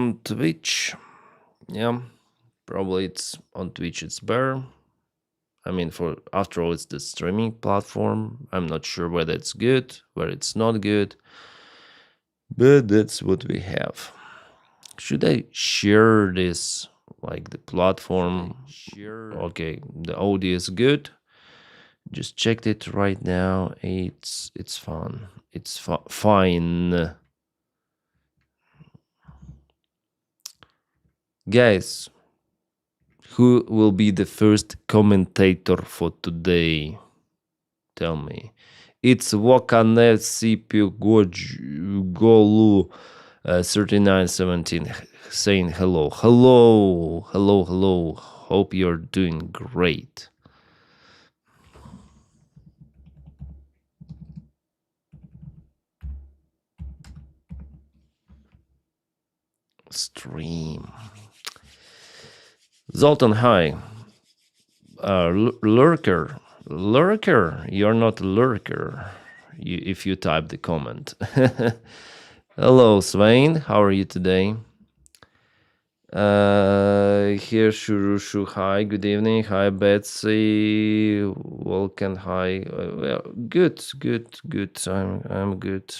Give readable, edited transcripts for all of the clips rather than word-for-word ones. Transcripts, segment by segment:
on Twitch. Yeah, probably it's on Twitch. It's better. I mean, after all, it's the streaming platform. I'm not sure whether it's good, whether it's not good, but that's what we have. Should I share this, like the platform? Okay, the audio is good. Just checked it right now. It's fun. It's fine. Guys, who will be the first commentator for today? Tell me. It's Wakanet Sipiu Golu 3917 saying hello. Hello. Hello. Hello. Hope you're doing great. Stream. Zoltan, hi. Lurker. Lurker. You're not a lurker if you type the comment. Hello, Swain. How are you today? Here, Shurushu. Hi, good evening. Hi, Betsy. Welcome. Hi. Well, good. I'm good.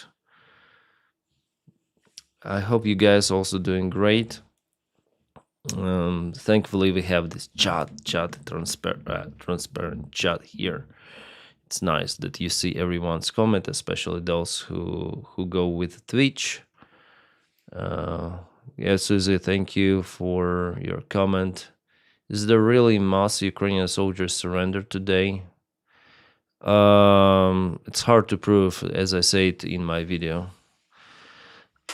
I hope you guys also doing great. Thankfully, we have this transparent chat here. It's nice that you see everyone's comment, especially those who go with Twitch. Yeah, Susie, thank you for your comment. Is there really mass Ukrainian soldiers surrendered today? It's hard to prove, as I said in my video.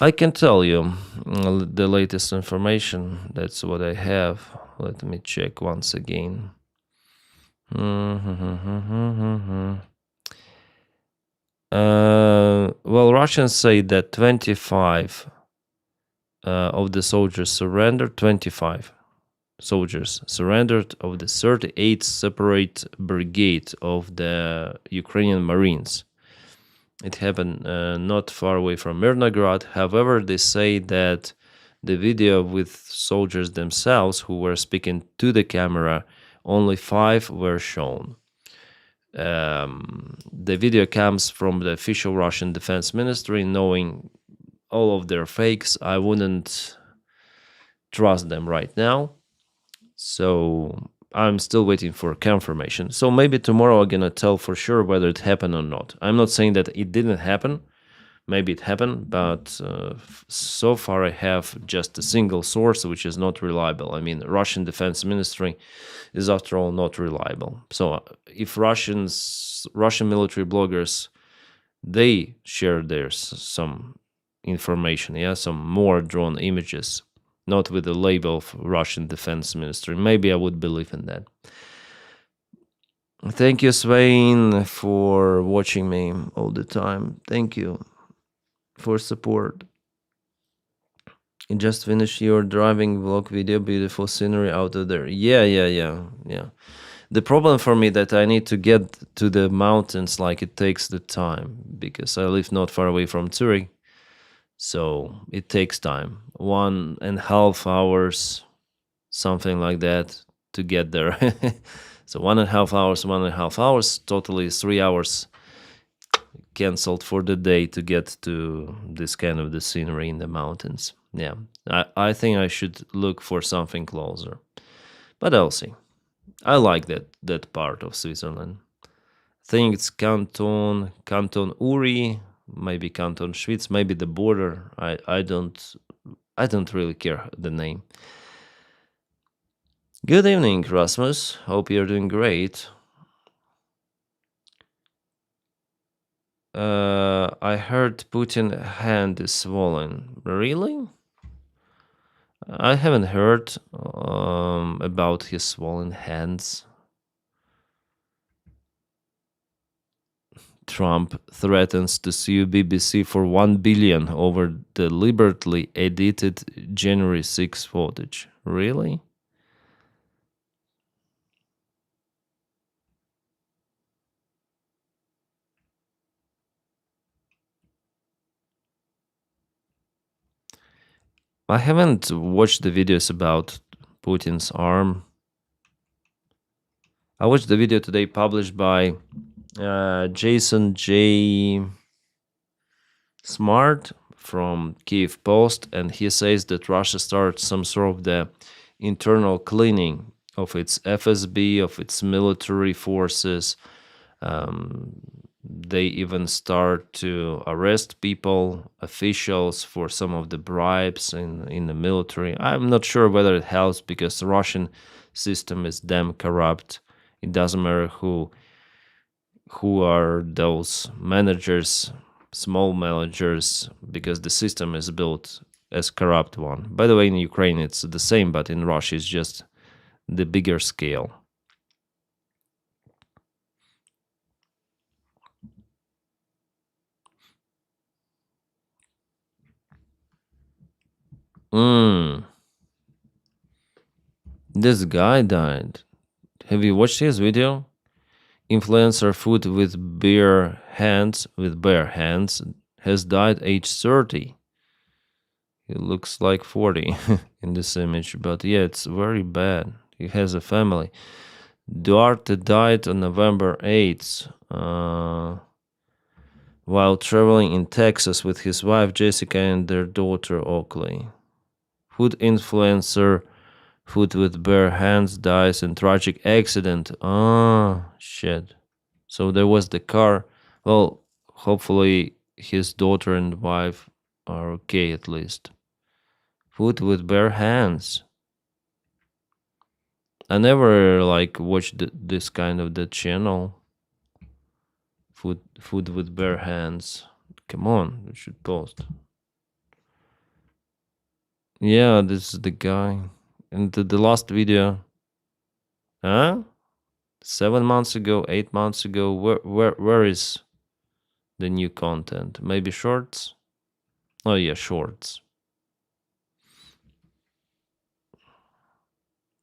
I can tell you the latest information. That's what I have. Let me check once again. Well, Russians say that 25 of the soldiers surrendered. 25 soldiers surrendered of the 38th separate brigade of the Ukrainian Marines. It happened not far away from Mirnograd. However, they say that the video with soldiers themselves who were speaking to the camera, only 5 were shown. The video comes from the official Russian Defense Ministry. Knowing all of their fakes, I wouldn't trust them right now. So I'm still waiting for confirmation. So maybe tomorrow I'm gonna tell for sure whether it happened or not. I'm not saying that it didn't happen. Maybe it happened, but so far I have just a single source, which is not reliable. I mean, Russian Defense Ministry is, after all, not reliable. So if Russian military bloggers, they share some information, yeah, some more drawn images, not with the label of Russian Defense Ministry, maybe I would believe in that. Thank you, Swain, for watching me all the time. Thank you for support. You just finished your driving vlog video. Beautiful scenery out of there. Yeah. The problem for me that I need to get to the mountains, like it takes the time, because I live not far away from Zurich. So it takes time, 1.5 hours, something like that, to get there. So 1.5 hours, totally 3 hours canceled for the day to get to this kind of the scenery in the mountains. Yeah, I think I should look for something closer, but I'll see. I like that part of Switzerland. I think it's Canton Uri, maybe Canton Schwyz, maybe the border. I don't really care the name. Good evening, Rasmus. Hope you're doing great. I heard Putin's hand is swollen. Really? I haven't heard about his swollen hands. Trump threatens to sue BBC for $1 billion over deliberately edited January 6 footage. Really? I haven't watched the videos about Putin's arm. I watched the video today published by Jason J. Smart from Kiev Post, and he says that Russia started some sort of the internal cleaning of its FSB, of its military forces. They even start to arrest people, officials, for some of the bribes in the military. I'm not sure whether it helps because the Russian system is damn corrupt. It doesn't matter who are those managers, small managers, because the system is built as corrupt one. By the way, in Ukraine it's the same, but in Russia it's just the bigger scale. This guy died. Have you watched his video? Influencer food with bare hands, has died age 30. He looks like 40 in this image, but yeah, it's very bad. He has a family. Duarte died on November 8th while traveling in Texas with his wife Jessica and their daughter Oakley. Food influencer food with bare hands dies in tragic accident. Ah, shit. So there was the car. Well, hopefully his daughter and wife are okay at least. Food with bare hands. I never like watched this kind of the channel. Food with bare hands. Come on, you should post. Yeah, this is the guy. And the last video. Huh? 7 months ago, 8 months ago. Where is the new content? Maybe shorts? Oh yeah, shorts.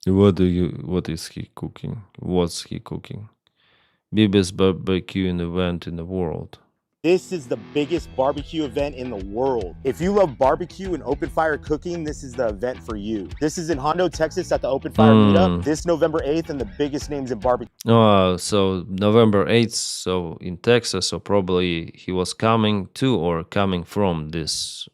What is he cooking? What's he cooking? Biggest barbecue event in the world. This is the biggest barbecue event in the world. If you love barbecue and open fire cooking, this is the event for you. This is in Hondo, Texas at the Open Fire Meetup. This November 8th, and the biggest names in barbecue. So November 8th, so in Texas, so probably he was coming to or coming from this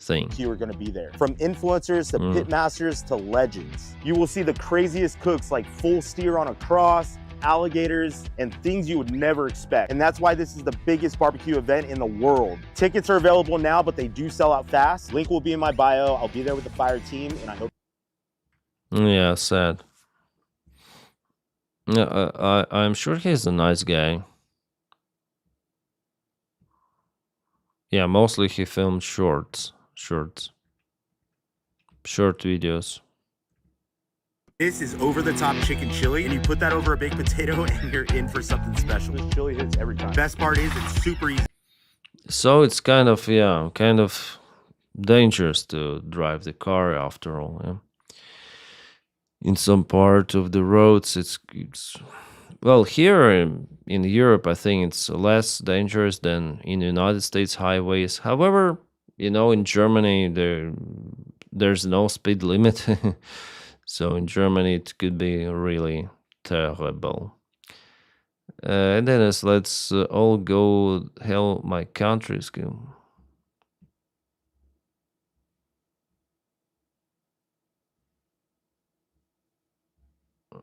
thing. You are going to be there. From influencers to pit masters to legends. You will see the craziest cooks like full steer on a cross, alligators, and things you would never expect. And that's why this is the biggest barbecue event in the world. Tickets are available now, but they do sell out fast. Link will be in my bio. I'll be there with the fire team, and I hope. Yeah, sad. Yeah, I'm sure he's a nice guy. Yeah, mostly he filmed short videos. This is over-the-top chicken chili, and you put that over a baked potato, and you're in for something special. This chili hits every time. Best part is it's super easy. So it's kind of dangerous to drive the car after all. Yeah? In some part of the roads, it's well, here in Europe, I think it's less dangerous than in the United States highways. However, in Germany there's no speed limit. So in Germany it could be really terrible. Denys, let's all go hell my country school.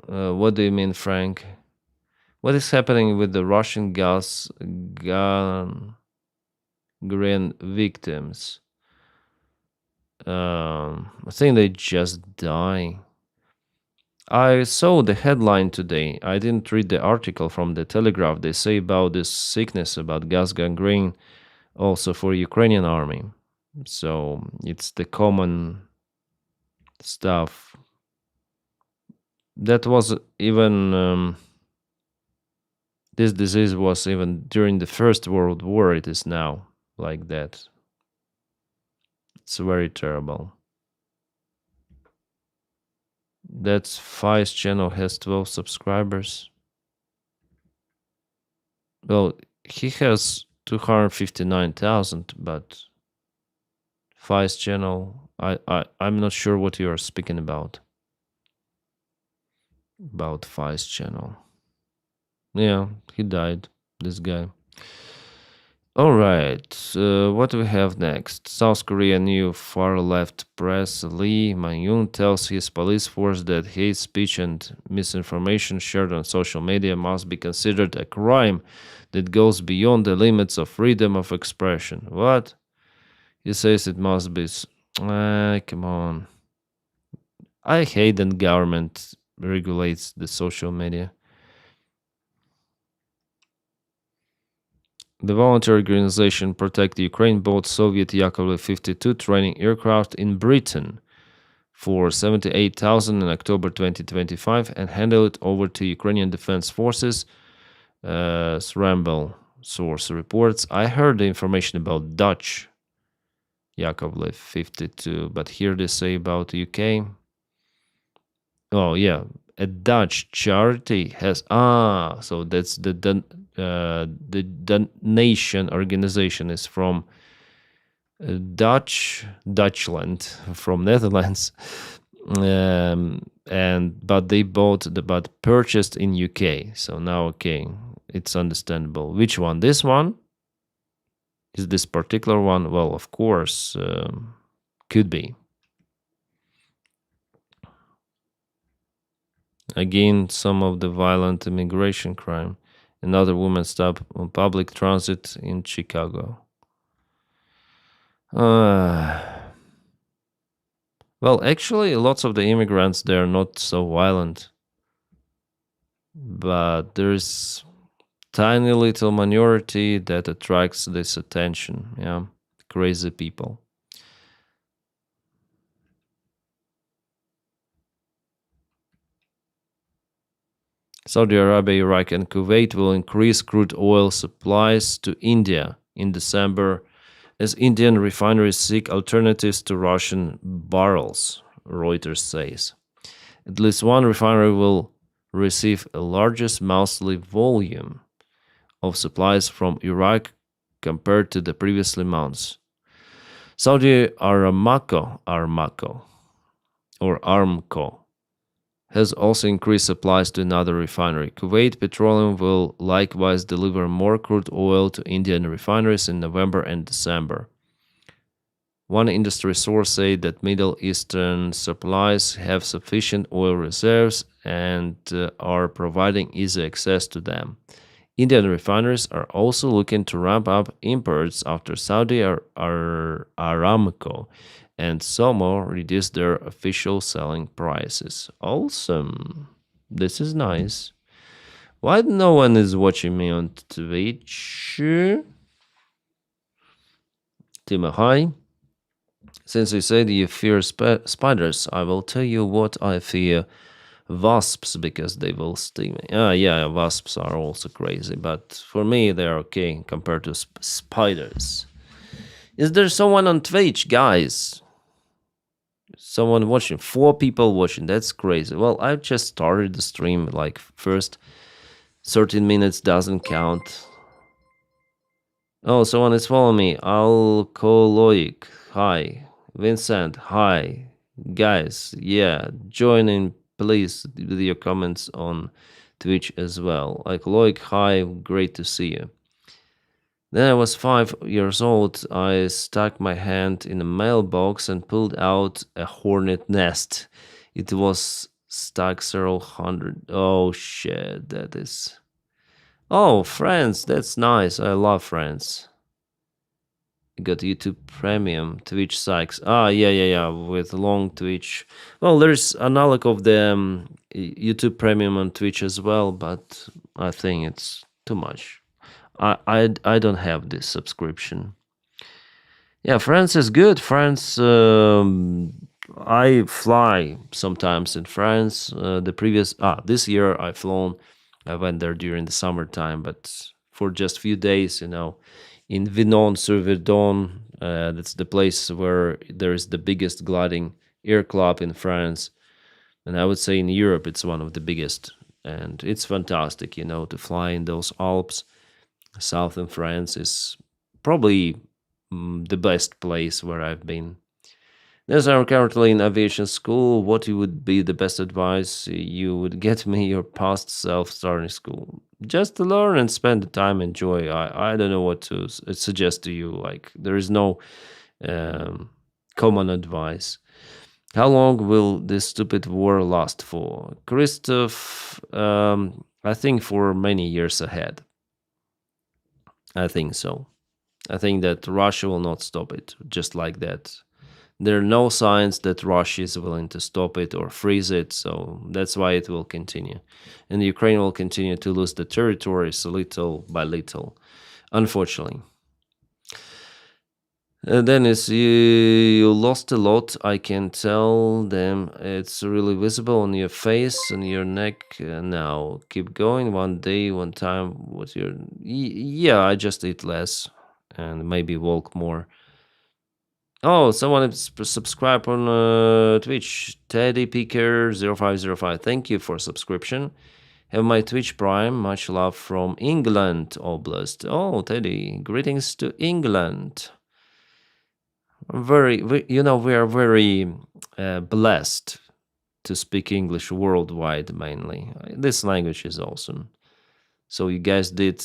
What do you mean, Frank? What is happening with the Russian gas gun green victims? I think they just die. I saw the headline today. I didn't read the article from the Telegraph. They say about this sickness, about gas gangrene, also for Ukrainian army. So it's the common stuff. That was even this disease was even during the First World War. It is now like that. It's very terrible. That's Fi's channel has 12 subscribers. Well, he has 259,000, but Fi's channel I'm not sure what you are speaking about. About Vice Channel. Yeah, he died. This guy. All right. What do we have next? South Korea new far-left press Lee Man-yun tells his police force that hate speech and misinformation shared on social media must be considered a crime that goes beyond the limits of freedom of expression. What? He says it must be. Come on. I hate that government regulates the social media. The volunteer organization Protect Ukraine bought Soviet Yakovlev 52 training aircraft in Britain for 78,000 in October 2025 and handed it over to Ukrainian Defense Forces. Srambel source reports. I heard the information about Dutch Yakovlev 52, but here they say about UK. Oh yeah, a Dutch charity has so that's the donation organization is from Dutchland, from Netherlands, and but they but purchased in UK. So now okay, it's understandable. Which one? This one? Is this particular one? Well, of course, could be. Again, some of the violent immigration crime. Another woman stopped on public transit in Chicago. Well, actually, lots of the immigrants, they're not so violent. But there's tiny little minority that attracts this attention. Yeah, crazy people. Saudi Arabia, Iraq, and Kuwait will increase crude oil supplies to India in December as Indian refineries seek alternatives to Russian barrels, Reuters says. At least one refinery will receive a largest monthly volume of supplies from Iraq compared to the previous months. Saudi Aramco has also increased supplies to another refinery. Kuwait Petroleum will likewise deliver more crude oil to Indian refineries in November and December. One industry source said that Middle Eastern supplies have sufficient oil reserves and are providing easy access to them. Indian refineries are also looking to ramp up imports after Saudi Aramco and Somo reduced their official selling prices. Awesome. This is nice. Why no one is watching me on Twitch? Timo, hi. Since you said you fear spiders, I will tell you what I fear. Wasps, because they will sting me. Yeah, wasps are also crazy, but for me they're okay compared to spiders. Is there someone on Twitch, guys? Someone watching? 4 people watching. That's crazy. Well, I just started the stream. Like, first 13 minutes doesn't count. Oh, someone is following me. Alcoholic. Hi. Vincent. Hi. Guys, yeah. Join in, please, with your comments on Twitch as well. Alcoholic. Hi. Great to see you. Then I was 5 years old. I stuck my hand in a mailbox and pulled out a hornet nest. It was stuck several hundred. Oh shit, that is. Oh, Friends, that's nice. I love Friends. I got YouTube Premium, Twitch Sykes. Yeah, with long Twitch. Well, there's analog of the YouTube Premium on Twitch as well, but I think it's too much. I don't have this subscription. Yeah, France is good. France, I fly sometimes in France. This year I went there during the summertime, but for just a few days, in Vinon-sur-Verdon. That's the place where there is the biggest gliding air club in France, and I would say in Europe it's one of the biggest, and it's fantastic, to fly in those Alps. Southern France is probably the best place where I've been. As I'm currently in aviation school, what would be the best advice you would get me your past self starting school? Just to learn and spend the time, enjoy. I don't know what to suggest to you. Like, there is no um, common advice. How long will this stupid war last for? Christoph, I think for many years ahead. I think so. I think that Russia will not stop it just like that. There are no signs that Russia is willing to stop it or freeze it, so that's why it will continue. And Ukraine will continue to lose the territories little by little, unfortunately. Dennis, you lost a lot. I can tell them it's really visible on your face and your neck now. Keep going. One day, one time. What's your? Yeah, I just eat less and maybe walk more. Oh, someone subscribe on Twitch. Teddy Picker 0505. Thank you for subscription. Have my Twitch Prime. Much love from England, Oblast. Oh, Teddy, greetings to England. We are very blessed to speak English worldwide mainly. This language is awesome. So you guys did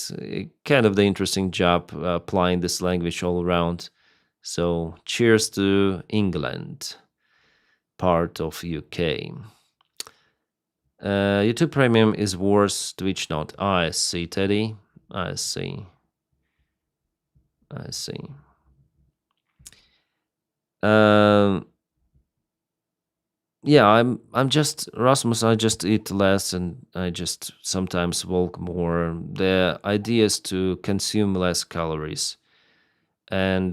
kind of the interesting job applying this language all around. So cheers to England, part of UK. YouTube Premium is worse, Twitch not. I see, Teddy. I see. I see. Yeah, I'm just Rasmus. I just eat less and I just sometimes walk more. The idea is to consume less calories, and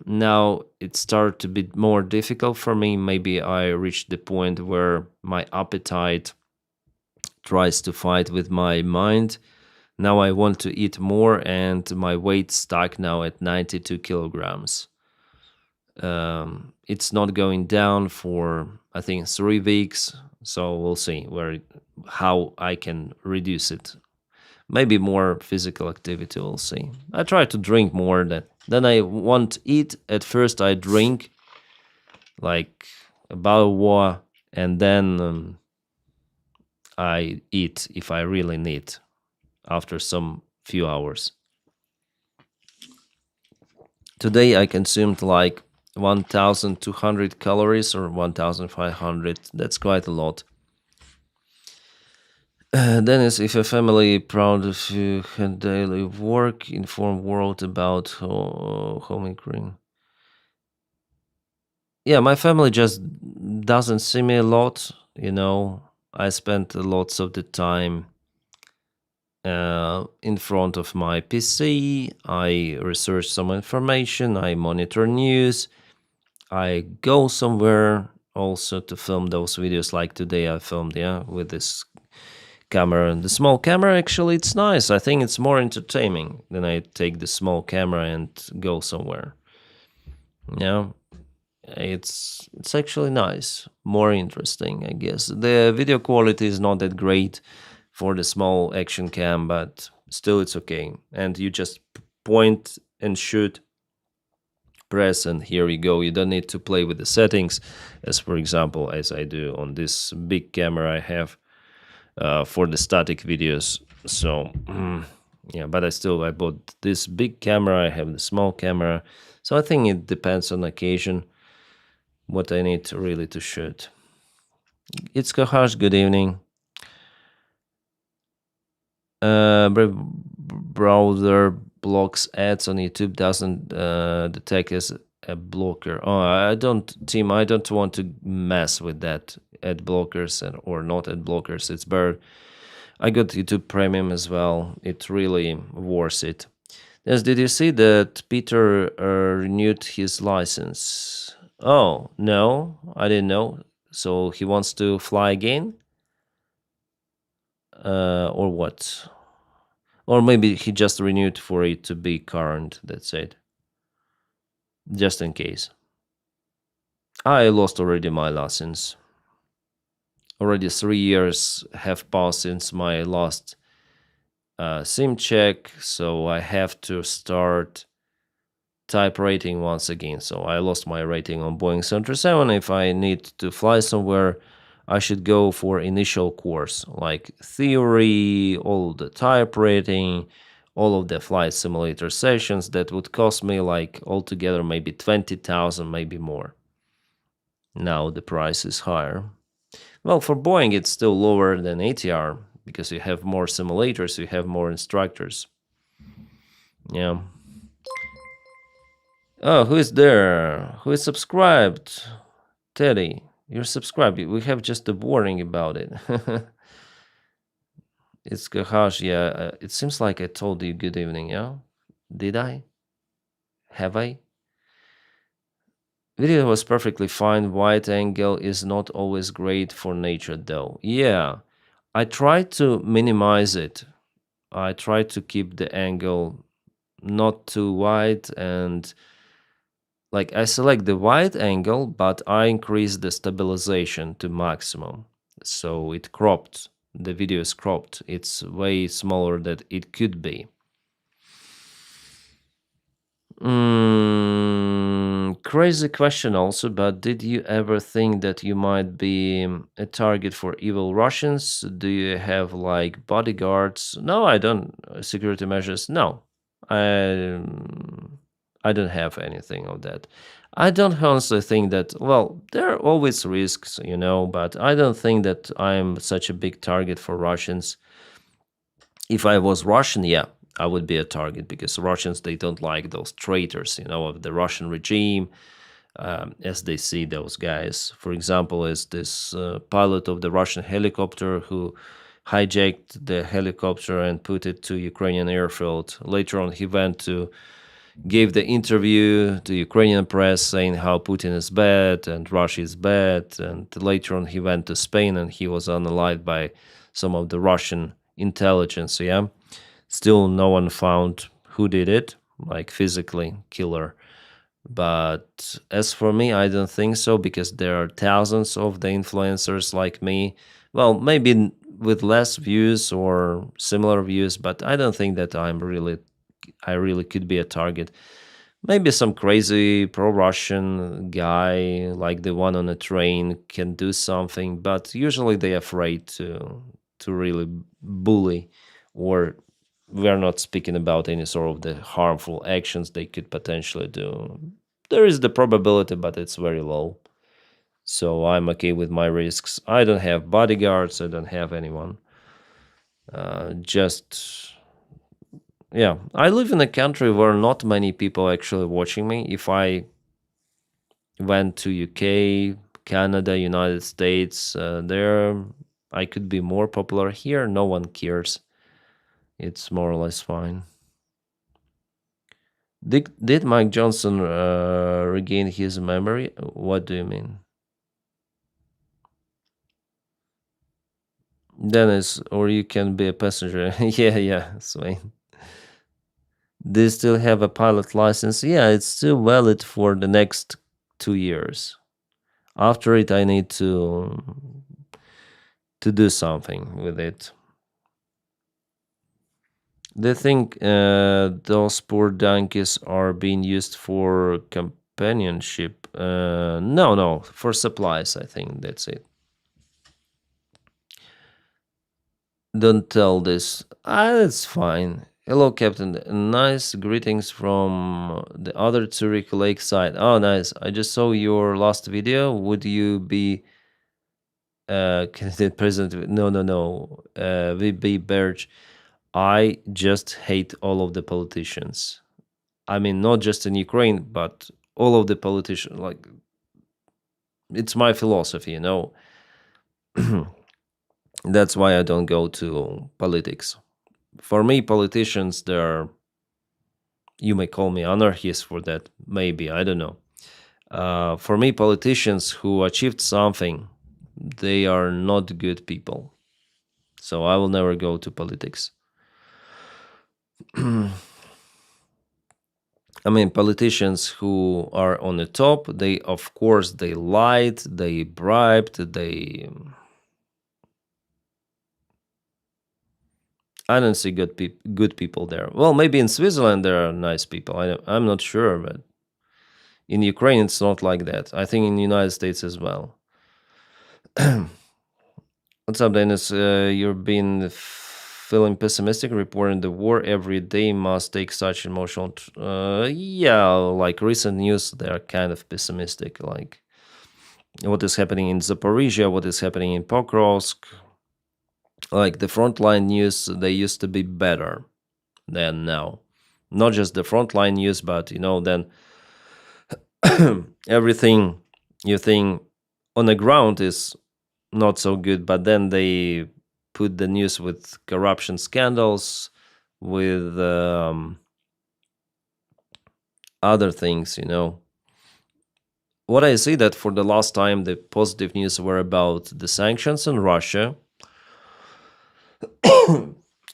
now it started to be more difficult for me. Maybe I reached the point where my appetite tries to fight with my mind. Now I want to eat more, and my weight stuck now at 92 kilograms. It's not going down for I think 3 weeks, so we'll see how I can reduce it. Maybe more physical activity. We'll see. I try to drink more. Then I won't eat. At first, I drink like a bottle of water, and then I eat if I really need after some few hours. Today I consumed like 1,200 calories or 1,500. That's quite a lot. Dennis, if a family proud of you had daily work, inform world about home green. Yeah, my family just doesn't see me a lot. I spent lots of the time in front of my PC. I research some information. I monitor news. I go somewhere also to film those videos like today I filmed, with this camera. And the small camera, actually, it's nice. I think it's more entertaining than I take the small camera and go somewhere. It's actually nice. More interesting, I guess. The video quality is not that great for the small action cam, but still it's okay. And you just point and shoot, press, and here you go. You don't need to play with the settings, as for example, as I do on this big camera I have for the static videos. So yeah, but I bought this big camera. I have the small camera, so I think it depends on occasion what I need really to shoot. It's Kohash, good evening. Browser blocks ads on YouTube, doesn't detect as a blocker. Oh, I don't want to mess with that ad blockers or not ad blockers. It's better. I got YouTube Premium as well. It really worth it. Yes, did you see that Peter renewed his license? Oh, no, I didn't know. So he wants to fly again? Or what? Or maybe he just renewed for it to be current, that's it. Just in case. I lost already my license. Already 3 years have passed since my last SIM check, so I have to start type rating once again. So I lost my rating on Boeing 737. If I need to fly somewhere, I should go for initial course, like theory, all the type rating, all of the flight simulator sessions. That would cost me like altogether maybe 20,000, maybe more. Now the price is higher. Well, for Boeing, it's still lower than ATR because you have more simulators, you have more instructors. Yeah. Oh, who is there? Who is subscribed? Teddy, you're subscribed. We have just a warning about it. It's Gahash. Yeah, it seems like I told you good evening, yeah? Did I? Have I? Video was perfectly fine. Wide angle is not always great for nature, though. Yeah, I try to minimize it. I try to keep the angle not too wide, and like I select the wide angle, but I increase the stabilization to maximum. So it cropped. The video is cropped. It's way smaller than it could be. Crazy question also, but did you ever think that you might be a target for evil Russians? Do you have like bodyguards? No, I don't. Security measures? No, I don't have anything of that. I don't honestly think that. Well, there are always risks, but I don't think that I'm such a big target for Russians. If I was Russian, yeah, I would be a target because Russians, they don't like those traitors, of the Russian regime, as they see those guys. For example, is this pilot of the Russian helicopter who hijacked the helicopter and put it to Ukrainian airfield. Later on, he went to gave the interview to Ukrainian press saying how Putin is bad and Russia is bad. And later on, he went to Spain and he was unalived by some of the Russian intelligence. Yeah, still no one found who did it, like physically killer. But as for me, I don't think so, because there are thousands of the influencers like me. Well, maybe with less views or similar views, but I don't think that I really could be a target. Maybe some crazy pro-Russian guy like the one on a train can do something, but usually they're afraid to really bully, or we're not speaking about any sort of the harmful actions they could potentially do. There is the probability, but it's very low. So I'm okay with my risks. I don't have bodyguards. I don't have anyone. Just yeah, I live in a country where not many people actually watching me. If I went to UK, Canada, United States, there I could be more popular. Here, no one cares. It's more or less fine. Did Mike Johnson regain his memory? What do you mean? Dennis, or you can be a passenger. Yeah, Swain. Do you still have a pilot license? Yeah, it's still valid for the next 2 years. After it, I need to do something with it. They think those poor donkeys are being used for companionship. No, for supplies, I think that's it. Don't tell this. It's fine. Hello, Captain. Nice greetings from the other Zurich lakeside. Oh, nice. I just saw your last video. Would you be candidate president? No. VB Berge. I just hate all of the politicians. I mean, not just in Ukraine, but all of the politicians. Like, it's my philosophy, That's why I don't go to politics. For me, politicians, they're, you may call me anarchist for that, maybe, I don't know. For me, politicians who achieved something, they are not good people. So I will never go to politics. I mean, politicians who are on the top, they, of course, they lied, they bribed, I don't see good people there. Well, maybe in Switzerland there are nice people. I'm not sure, but in Ukraine it's not like that. I think in the United States as well. What's up, Dennis? You've been feeling pessimistic, reporting the war every day must take such emotional. Yeah, like recent news, they are kind of pessimistic. Like what is happening in Zaporizhia, what is happening in Pokrovsk. Like the frontline news, they used to be better than now. Not just the frontline news, but then everything you think on the ground is not so good, but then they put the news with corruption scandals, with other things. What I see that for the last time the positive news were about the sanctions on Russia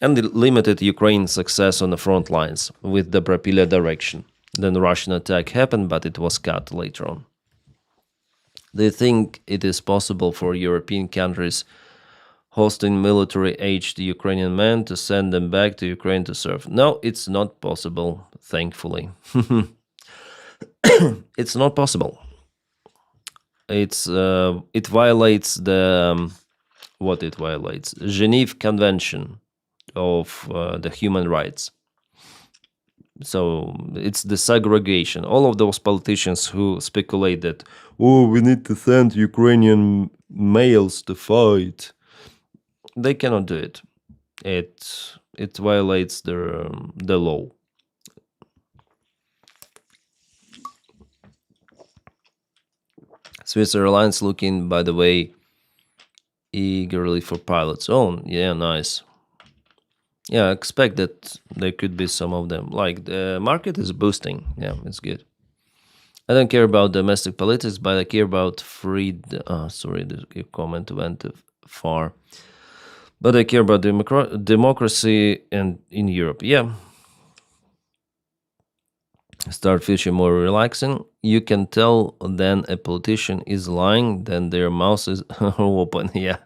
and the limited Ukraine success on the front lines with the Brapila direction. Then the Russian attack happened, but it was cut later on. Do you think it is possible for European countries hosting military-aged Ukrainian men to send them back to Ukraine to serve? No, it's not possible, thankfully. It's not possible. It violates what it violates? Geneva Convention of the human rights. So it's the segregation. All of those politicians who speculate that, we need to send Ukrainian males to fight, they cannot do it. It violates the law. Swiss Airlines looking, by the way, eagerly for pilots. Oh, yeah, nice. Yeah, I expect that there could be some of them. Like the market is boosting. Yeah, it's good. I don't care about domestic politics, but I care about freedom. Sorry, the comment went too far. But I care about democracy and in Europe. Yeah. Start fishing more relaxing. You can tell then a politician is lying, then their mouth is open. Yeah.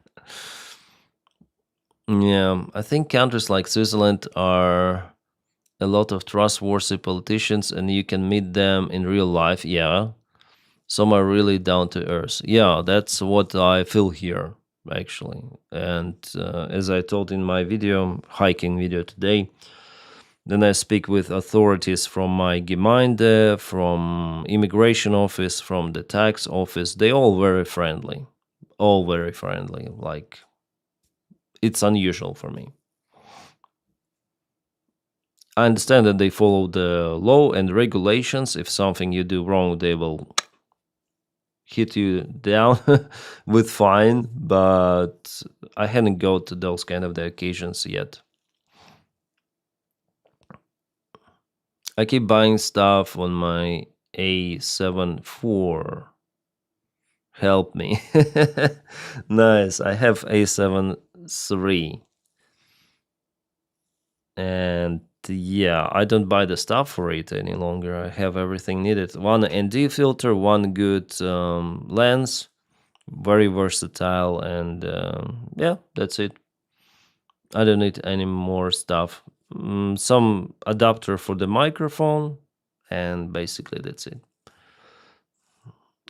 Yeah, I think countries like Switzerland are a lot of trustworthy politicians, and you can meet them in real life. Yeah, some are really down to earth. Yeah, that's what I feel here actually. And as I told in my hiking video today, then I speak with authorities from my Gemeinde, from immigration office, from the tax office. They all very friendly, Like it's unusual for me. I understand that they follow the law and regulations. If something you do wrong, they will hit you down with fine, but I hadn't got to those kind of the occasions yet. I keep buying stuff on my A7 IV. Help me. Nice. I have A7 III. And yeah, I don't buy the stuff for it any longer. I have everything needed. One ND filter, one good lens, very versatile, and yeah, that's it. I don't need any more stuff. Some adapter for the microphone, and basically that's it.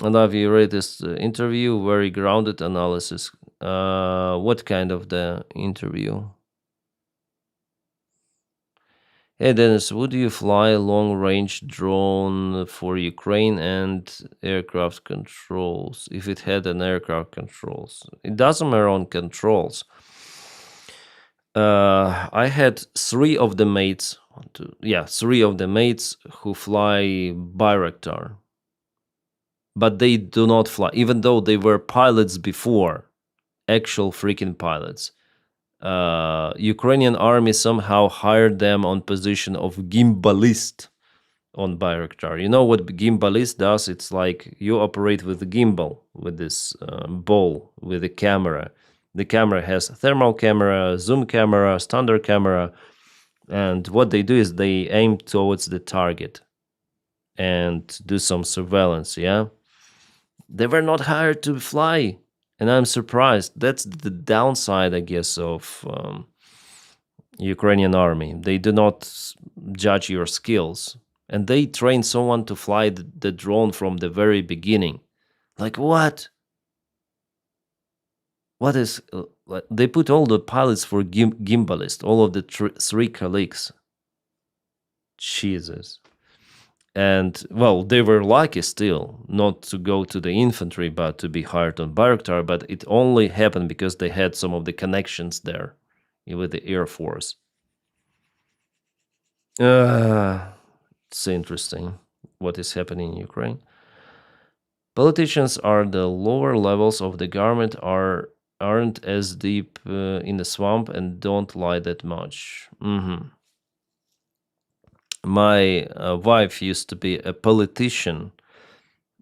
I love your latest interview, very grounded analysis. What kind of the interview? Hey Dennis, would you fly a long-range drone for Ukraine and aircraft controls if it had an aircraft controls? It doesn't matter on controls. I had three of the mates who fly Bayraktar, but they do not fly, even though they were pilots before, actual freaking pilots. Ukrainian army somehow hired them on position of gimbalist on Bayraktar. You know what gimbalist does? It's like you operate with a gimbal, with this ball, with a camera. The camera has a thermal camera, zoom camera, standard camera, and what they do is they aim towards the target and do some surveillance. Yeah, they were not hired to fly, and I'm surprised. That's the downside, I guess, of Ukrainian army. They do not judge your skills. And they train someone to fly the drone from the very beginning. Like what? What is? They put all the pilots for gimbalist, all of the three colleagues. Jesus. And well, they were lucky still not to go to the infantry, but to be hired on Bayraktar. But it only happened because they had some of the connections there with the Air Force. It's interesting what is happening in Ukraine. Politicians are the lower levels of the government aren't as deep in the swamp and don't lie that much. My wife used to be a politician.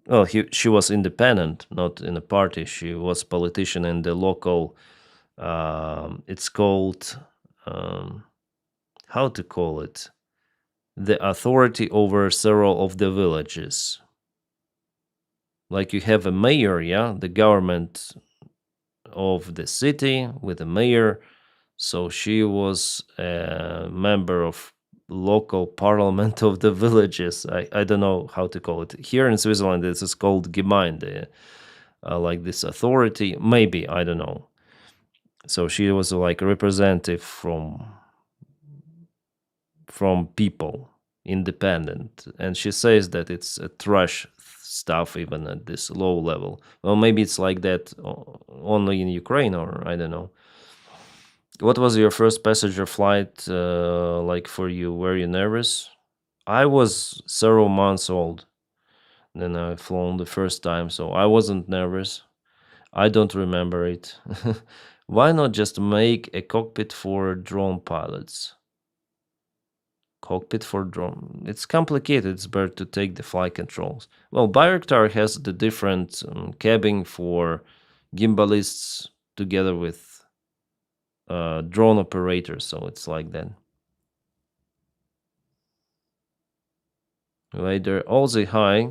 Well, she was independent, not in a party. She was politician in the local. It's called how to call it? The authority over several of the villages. Like you have a mayor, yeah, the government of the city with a mayor. So she was a member of local parliament of the villages. I don't know how to call it. Here in Switzerland, this is called Gemeinde, like this authority. Maybe, I don't know. So she was like a representative from people, independent. And she says that it's a trash stuff even at this low level. Well, maybe it's like that only in Ukraine, or I don't know. What was your first passenger flight like for you? Were you nervous? I was several months old. Then I flown the first time, so I wasn't nervous. I don't remember it. Why not just make a cockpit for drone pilots? Cockpit for drone. It's complicated. It's better to take the flight controls. Well, Bayraktar has the different cabin for gimbalists together with drone operators, so it's like that. Later, Aussie High,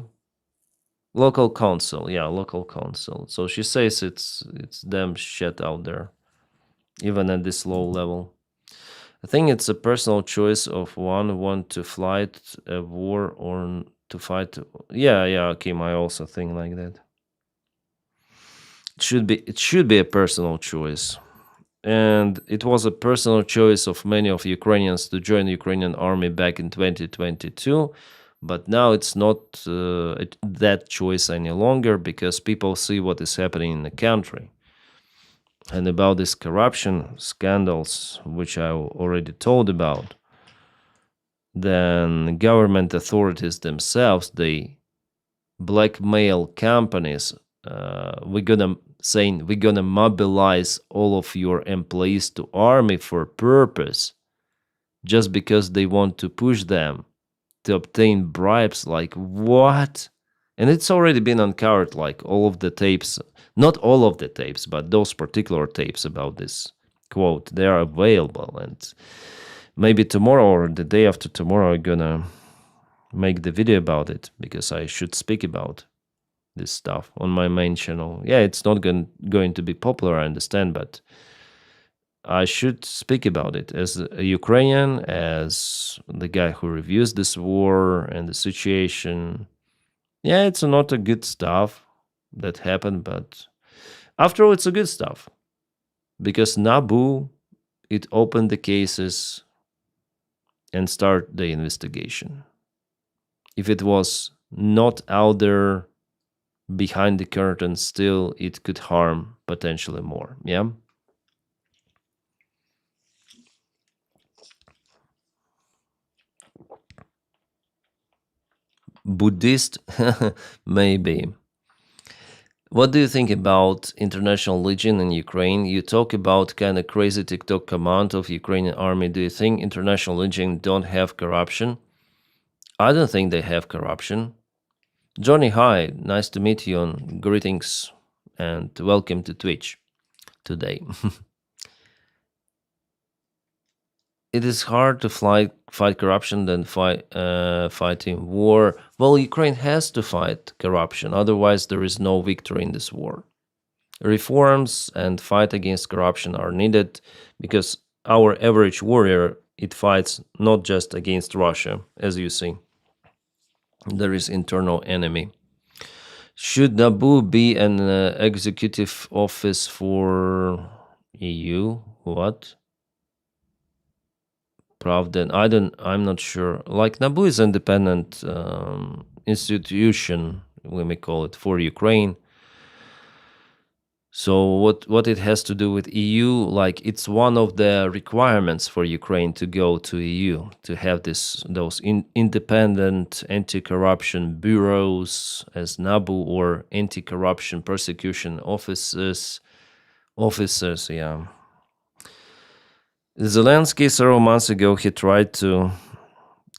local council. Yeah, local council. So she says it's damn shit out there, even at this low level. I think it's a personal choice of one want to fight a war or to fight. Yeah, Kim. I also think like that. It should be a personal choice, and it was a personal choice of many of Ukrainians to join the Ukrainian army back in 2022. But now it's not that choice any longer because people see what is happening in the country. And about these corruption scandals, which I already told about, then government authorities themselves, they blackmail companies. We're gonna mobilize all of your employees to army for purpose, just because they want to push them to obtain bribes. Like what? And it's already been uncovered, like all of the tapes, not all of the tapes, but those particular tapes about this quote, they are available. And maybe tomorrow or the day after tomorrow, I'm gonna make the video about it because I should speak about this stuff on my main channel. Yeah, it's not going to be popular, I understand, but I should speak about it as a Ukrainian, as the guy who reviews this war and the situation. Yeah, it's not a good stuff that happened, but after all, it's a good stuff. Because Nabu, it opened the cases and start the investigation. If it was not out there behind the curtain, still it could harm potentially more. Yeah. Buddhist? Maybe. What do you think about International Legion in Ukraine? You talk about kind of crazy TikTok command of Ukrainian army. Do you think International Legion don't have corruption? I don't think they have corruption. Johnny, hi. Nice to meet you and greetings and welcome to Twitch today. It is hard to fight corruption than fighting war. Well, Ukraine has to fight corruption, otherwise there is no victory in this war. Reforms and fight against corruption are needed because our average warrior, it fights not just against Russia, as you see. There is internal enemy. Should Naboo be an executive office for EU? What? Pravda? I'm not sure. Like, Naboo is independent institution, we may call it, for Ukraine. So what it has to do with EU? Like, it's one of the requirements for Ukraine to go to EU, to have those independent anti-corruption bureaus as NABU, or anti-corruption prosecution officers. Yeah. Zelensky several months ago, he tried to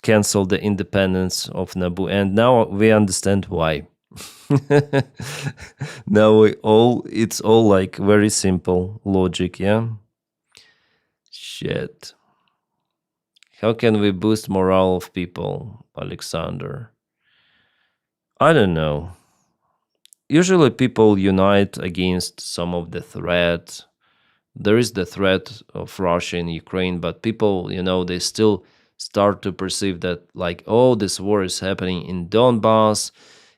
cancel the independence of NABU, and now we understand why. Now it's all like very simple logic, yeah? Shit. How can we boost morale of people, Alexander? I don't know. Usually people unite against some of the threat. There is the threat of Russia in Ukraine, but people, they still start to perceive that, like, oh, this war is happening in Donbass.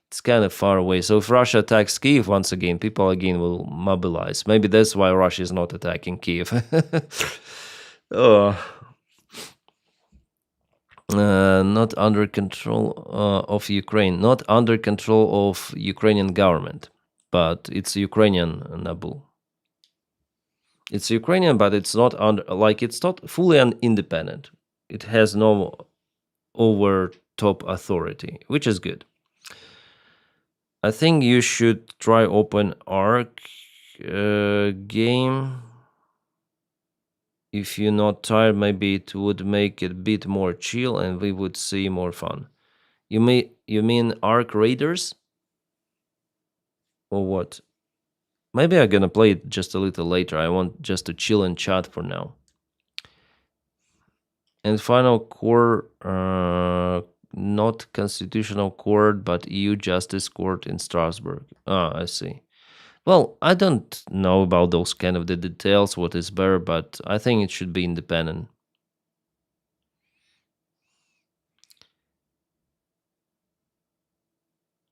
It's kind of far away. So if Russia attacks Kiev once again, people again will mobilize. Maybe that's why Russia is not attacking Kiev. Not under control of Ukraine, not under control of Ukrainian government, but it's Ukrainian Naboo. It's Ukrainian, but it's not it's not fully independent. It has no over top authority, which is good. I think you should try open Arc game. If you're not tired, maybe it would make it a bit more chill and we would see more fun. You mean Arc Raiders? Or what? Maybe I'm gonna play it just a little later. I want just to chill and chat for now. And final core, not constitutional court, but EU Justice Court in Strasbourg. I see. Well, I don't know about those kind of the details, what is better, but I think it should be independent.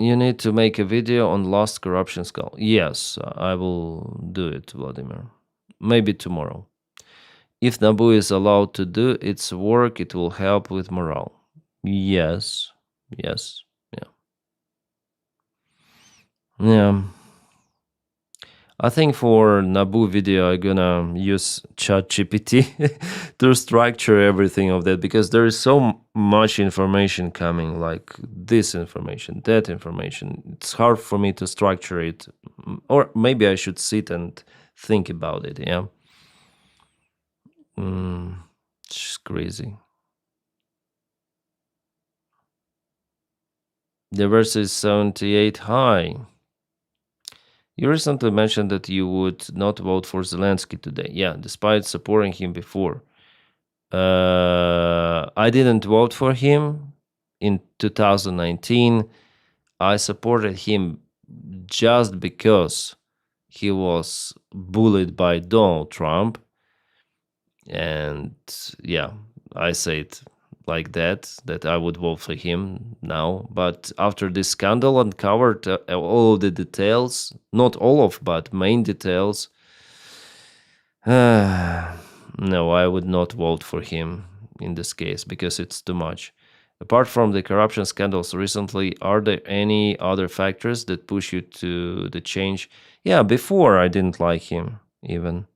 You need to make a video on Lost Corruption Skull. Yes, I will do it, Vladimir. Maybe tomorrow. If Naboo is allowed to do its work, it will help with morale. Yes. Yeah. Yeah. I think for Naboo video, I'm gonna use ChatGPT to structure everything of that, because there is so much information coming, like this information, that information. It's hard for me to structure it, or maybe I should sit and think about it. Yeah, it's crazy. The verse is 78 high. You recently mentioned that you would not vote for Zelensky today. Yeah, despite supporting him before. I didn't vote for him in 2019. I supported him just because he was bullied by Donald Trump. And yeah, I said like that I would vote for him now. But after this scandal uncovered all of the details, not all of, but main details, no, I would not vote for him in this case, because it's too much. Apart from the corruption scandals recently, are there any other factors that push you to the change? Yeah, before I didn't like him, even.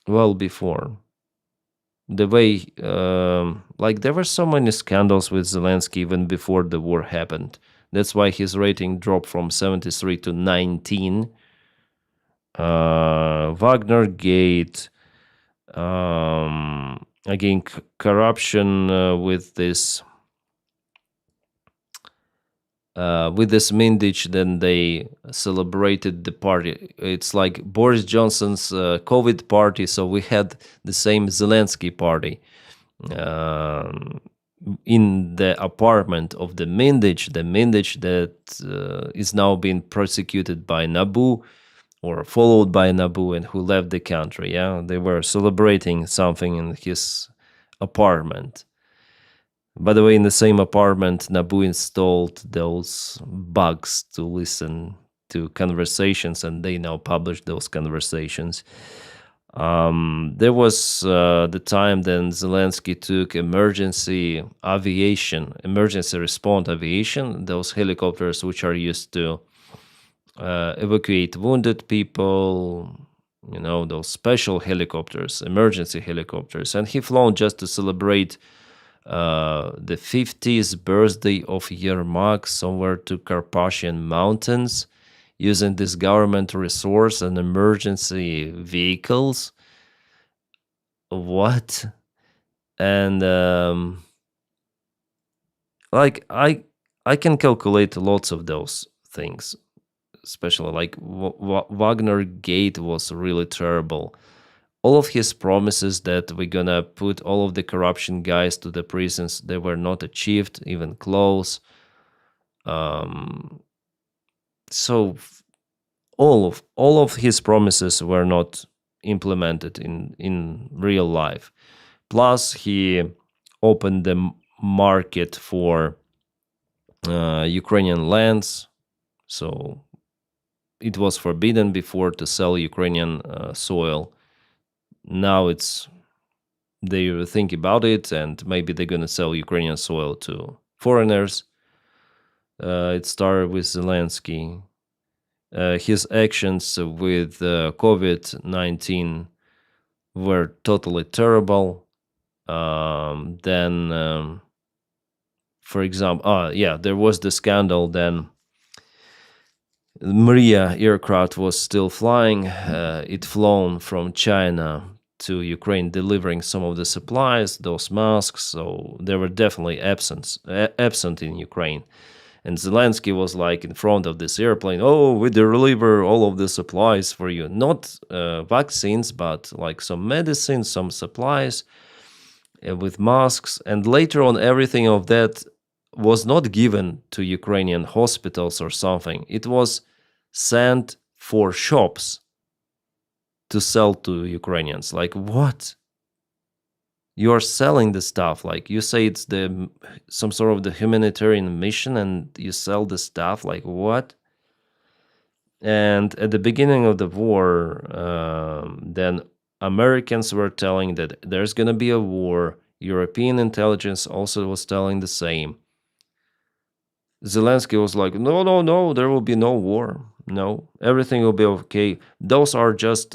Well, before. The way, like, there were so many scandals with Zelensky even before the war happened. That's why his rating dropped from 73 to 19. Wagner Gate, again, corruption with this Mindich. Then they celebrated the party. It's like Boris Johnson's COVID party, so we had the same Zelensky party in the apartment of the Mindich that is now being prosecuted by Naboo, or followed by Nabu and who left the country. Yeah, they were celebrating something in his apartment. By the way, in the same apartment, Nabu installed those bugs to listen to conversations, and they now publish those conversations. There was the time then Zelensky took emergency response aviation, those helicopters which are used to evacuate wounded people, those special helicopters, emergency helicopters. And he flown just to celebrate the 50th birthday of Yermak somewhere to Carpathian Mountains using this government resource and emergency vehicles. What? And like I can calculate lots of those things, especially like Wagner Gate was really terrible. All of his promises that we're gonna put all of the corruption guys to the prisons, they were not achieved, even close. So all of his promises were not implemented in real life. Plus, he opened the market for Ukrainian lands, so it was forbidden before to sell Ukrainian soil. Now they think about it, and maybe they're gonna sell Ukrainian soil to foreigners. It started with Zelensky. His actions with COVID-19 were totally terrible. Then, for example, there was the scandal. Then Maria aircraft was still flying. It flown from China to Ukraine, delivering some of the supplies, those masks. So they were definitely absent in Ukraine. And Zelensky was like in front of this airplane. Oh, we deliver all of the supplies for you. Not vaccines, but like some medicine, some supplies with masks. And later on, everything of that was not given to Ukrainian hospitals or something. It was sent for shops to sell to Ukrainians. Like, what? You are selling the stuff. Like, you say it's some sort of the humanitarian mission and you sell the stuff. Like, what? And at the beginning of the war, then Americans were telling that there's going to be a war. European intelligence also was telling the same. Zelensky was like, no, there will be no war. No, everything will be okay. Those are just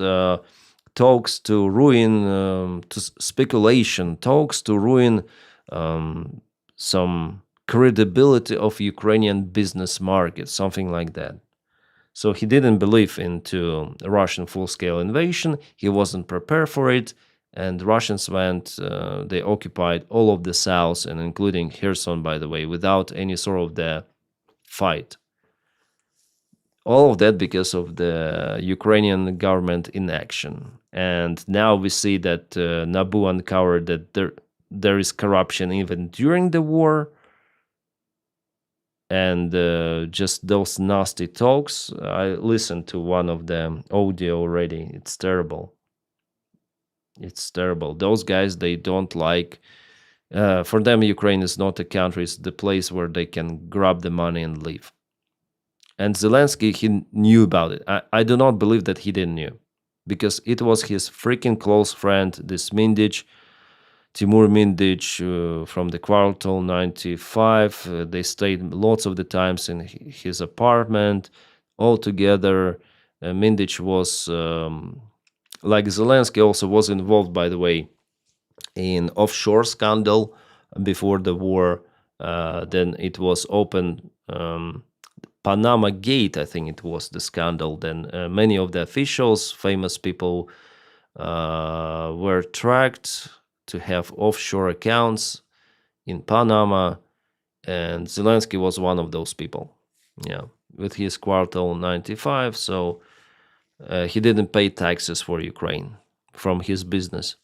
talks to ruin, speculation, talks to ruin some credibility of Ukrainian business market, something like that. So he didn't believe into Russian full-scale invasion. He wasn't prepared for it. And Russians went, they occupied all of the south, and including Kherson, by the way, without any sort of the fight. All of that because of the Ukrainian government inaction. And now we see that Nabu uncovered that there is corruption even during the war. And just those nasty talks. I listened to one of them audio already. It's terrible. It's terrible. Those guys, they don't like. For them, Ukraine is not a country. It's the place where they can grab the money and leave. And Zelensky, he knew about it. I do not believe that he didn't know, because it was his freaking close friend, this Mindich, Timur Mindich, from the Quartal 95. They stayed lots of the times in his apartment all together. Mindich was, like Zelensky, also was involved, by the way, in offshore scandal before the war. Then it was open. Panama Gate, I think it was the scandal. Then many of the officials, famous people, were tracked to have offshore accounts in Panama, and Zelensky was one of those people. Yeah, with his Quartal 95, so he didn't pay taxes for Ukraine from his business.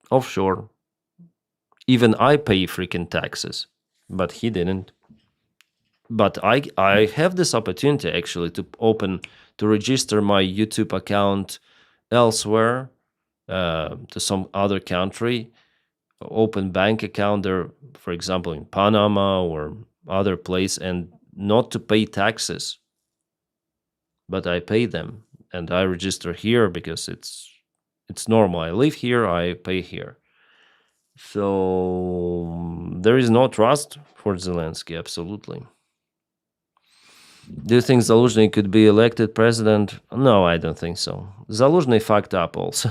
Offshore. Even I pay freaking taxes, but he didn't. but I have this opportunity actually to register my YouTube account elsewhere, to some other country, open bank account there, for example in Panama or other place, and not to pay taxes, but I pay them, and I register here because it's normal. I live here, I pay here. So there is no trust for Zelensky, absolutely. Do you think Zaluzhny could be elected president? No, I don't think so. Zaluzhny fucked up also.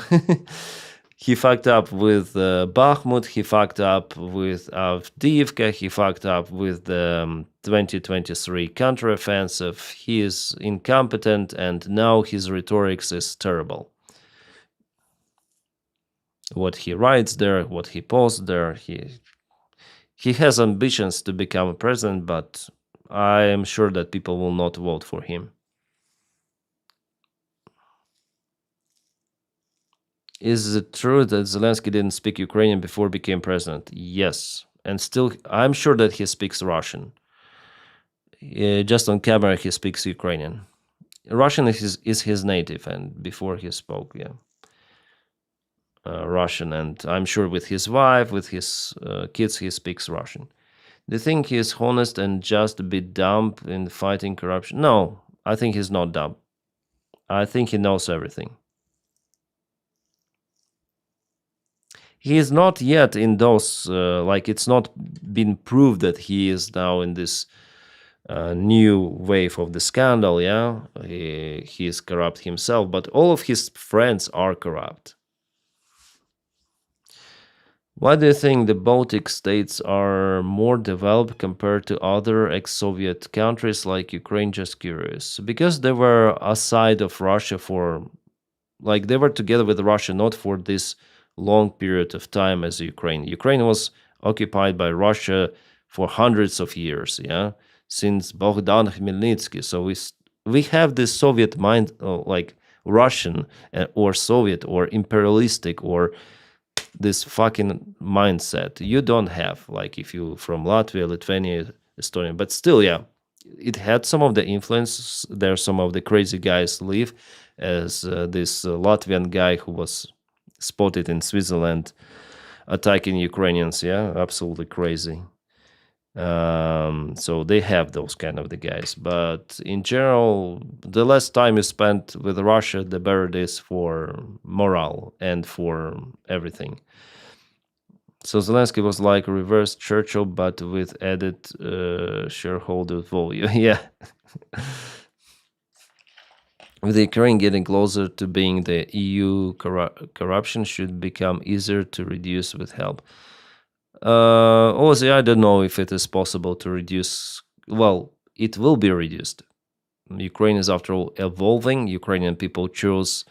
He fucked up with Bakhmut, he fucked up with Avdiivka, he fucked up with the 2023 counteroffensive. He is incompetent, and now his rhetoric is terrible. What he writes there, what he posts there, he has ambitions to become a president, but I am sure that people will not vote for him. Is it true that Zelensky didn't speak Ukrainian before became president? Yes, and still, I'm sure that he speaks Russian. Just on camera, he speaks Ukrainian. Russian is his native, and before he spoke, Russian. And I'm sure with his wife, with his kids, he speaks Russian. Do you think he is honest and just a bit dumb in fighting corruption? No, I think he's not dumb. I think he knows everything. He is not yet in those, it's not been proved that he is now in this new wave of the scandal, yeah? He is corrupt himself, but all of his friends are corrupt. Why do you think the Baltic states are more developed compared to other ex-Soviet countries like Ukraine? Just curious. Because they were aside of Russia they were together with Russia not for this long period of time as Ukraine. Ukraine was occupied by Russia for hundreds of years, yeah, since Bogdan Khmelnytsky. So we have this Soviet mind, like Russian or Soviet or imperialistic or this fucking mindset you don't have, like if you from Latvia, Lithuania, Estonia, but still, yeah, it had some of the influence there. Some of the crazy guys live, as this Latvian guy who was spotted in Switzerland attacking Ukrainians. Yeah, absolutely crazy. So they have those kind of the guys, but in general, the less time you spend with Russia, the better it is for morale and for everything. So Zelensky was like reverse Churchill, but with added shareholder value. Yeah. With the Ukraine getting closer to being the EU, corruption should become easier to reduce with help. Honestly, I don't know if it is possible to reduce. Well, it will be reduced. Ukraine is, after all, evolving. Ukrainian people chose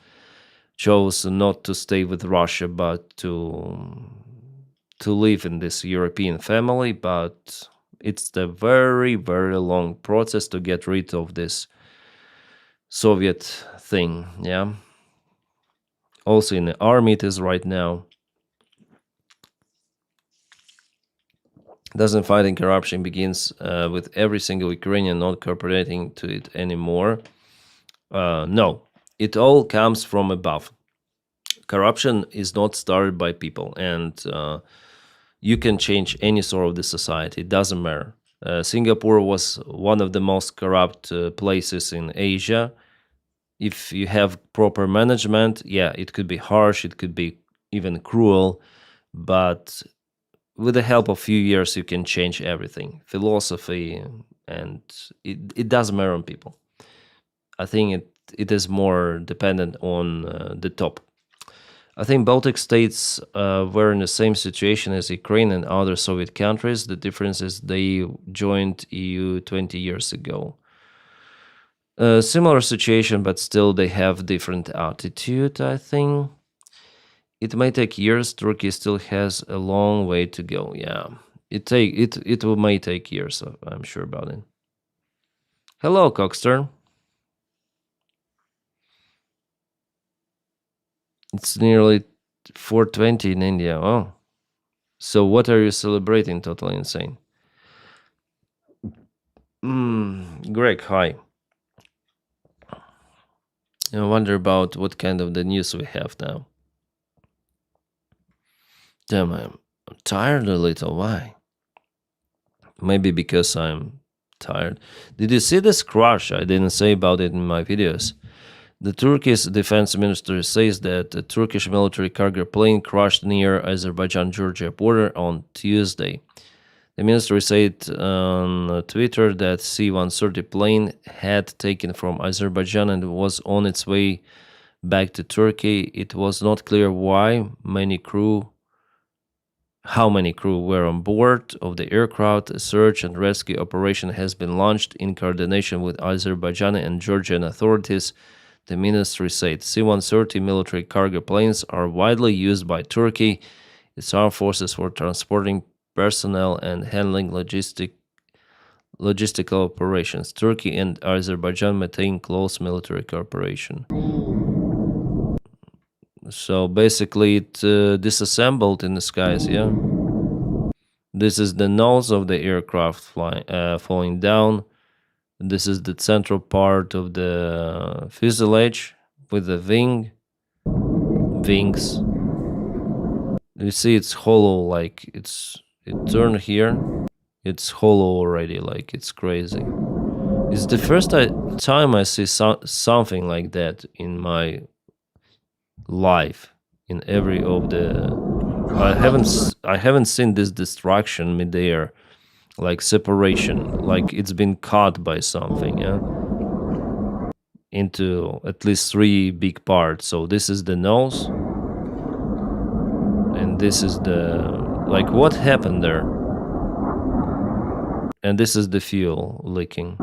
not to stay with Russia, but to live in this European family. But it's the very, very long process to get rid of this Soviet thing. Yeah. Also in the army it is right now. Doesn't fighting corruption begins with every single Ukrainian not cooperating to it anymore? No, it all comes from above. Corruption is not started by people, and you can change any sort of the society. It doesn't matter. Singapore was one of the most corrupt places in Asia. If you have proper management, yeah, it could be harsh, it could be even cruel, but with the help of few years, you can change everything. Philosophy, and it doesn't matter on people. I think it is more dependent on the top. I think Baltic states were in the same situation as Ukraine and other Soviet countries. The difference is they joined EU 20 years ago. Similar situation, but still they have different attitude, I think. It may take years. Turkey still has a long way to go. Yeah, it may take years. I'm sure about it. Hello, Cockster. It's nearly 4:20 in India. Oh, so what are you celebrating? Totally insane. Greg, hi. I wonder about what kind of the news we have now. Damn, I'm tired a little. Why? Maybe because I'm tired. Did you see this crash? I didn't say about it in my videos. The Turkish defense minister says that a Turkish military cargo plane crashed near Azerbaijan-Georgia border on Tuesday. The ministry said on Twitter that C-130 plane had taken from Azerbaijan and was on its way back to Turkey. It was not clear how many crew were on board of the aircraft. A search and rescue operation has been launched in coordination with Azerbaijani and Georgian authorities, the ministry said. C-130 military cargo planes are widely used by Turkey, its armed forces, for transporting personnel and handling logistical operations. Turkey and Azerbaijan maintain close military cooperation. So basically, it disassembled in the skies, yeah? This is the nose of the aircraft falling down. This is the central part of the fuselage with the wings. You see it's hollow, like it turned here. It's hollow already, like it's crazy. It's the first time I see something like that in my life. In every of the, I haven't seen this destruction midair, like separation, like it's been caught by something, yeah, into at least 3 big parts. So this is the nose, and this is the, like, what happened there, and this is the fuel leaking.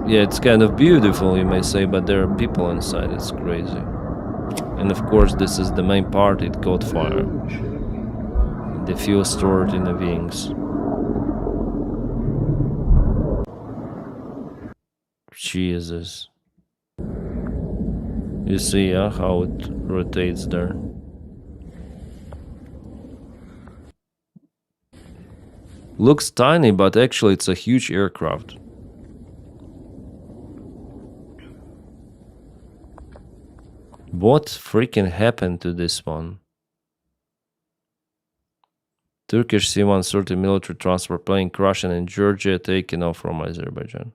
Yeah, it's kind of beautiful, you may say, but there are people inside. It's crazy. And of course, this is the main part. It caught fire. The fuel stored in the wings. Jesus. You see, how it rotates there. Looks tiny, but actually it's a huge aircraft. What freaking happened to this one? Turkish C-130 military transport plane crashing in Georgia, taken off from Azerbaijan.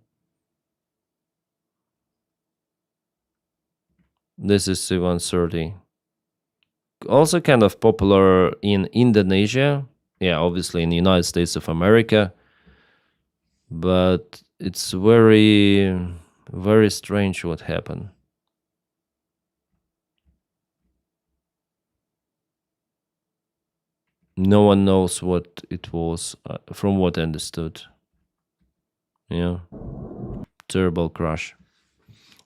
This is C-130. Also kind of popular in Indonesia. Yeah, obviously in the United States of America. But it's very, very strange what happened. No one knows what it was, from what I understood. Yeah. Terrible crash.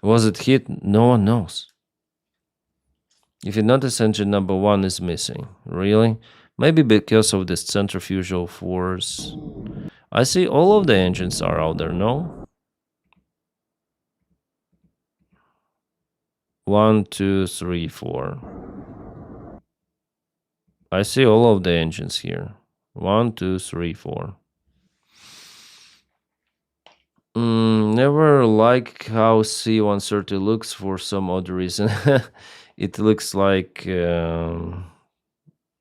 Was it hit? No one knows. If you notice, engine number 1 is missing. Really? Maybe because of this centrifugal force. I see all of the engines are out there, no? 1, 2, 3, 4. I see all of the engines here. 1, 2, 3, 4. Never like how C-130 looks for some odd reason. It looks like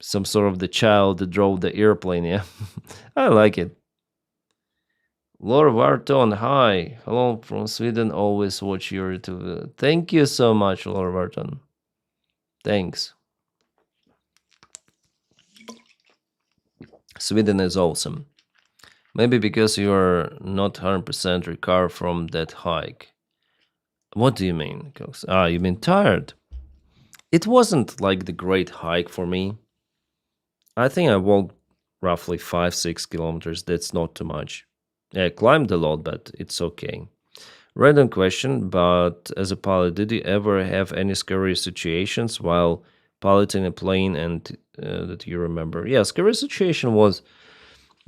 some sort of the child that drove the airplane, yeah. I like it. Lord Varton, hi. Hello from Sweden. Always watch your YouTube. Thank you so much, Lord Varton. Thanks. Sweden is awesome. Maybe because you're not 100% recovered from that hike. What do you mean, Cox? You mean tired? It wasn't like the great hike for me. I think I walked roughly 5-6 kilometers. That's not too much. Yeah, I climbed a lot, but it's okay. Random question, but as a pilot, did you ever have any scary situations while piloting a plane and that you remember? Yeah, scary situation was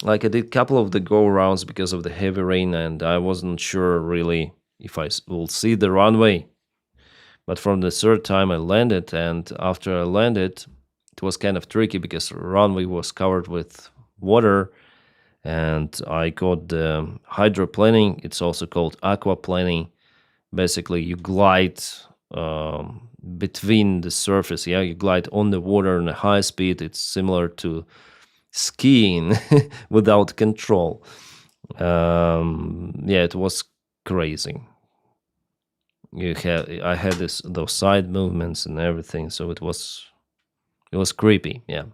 like I did a couple of the go-rounds because of the heavy rain, and I wasn't sure really if I will see the runway. But from the third time I landed, and after I landed, it was kind of tricky because the runway was covered with water, and I got the hydroplaning. It's also called aquaplaning. Basically, you glide between the surface. Yeah, you glide on the water in a high speed. It's similar to skiing without control. Yeah, it was crazy. I had those side movements and everything, so it was creepy. Yeah,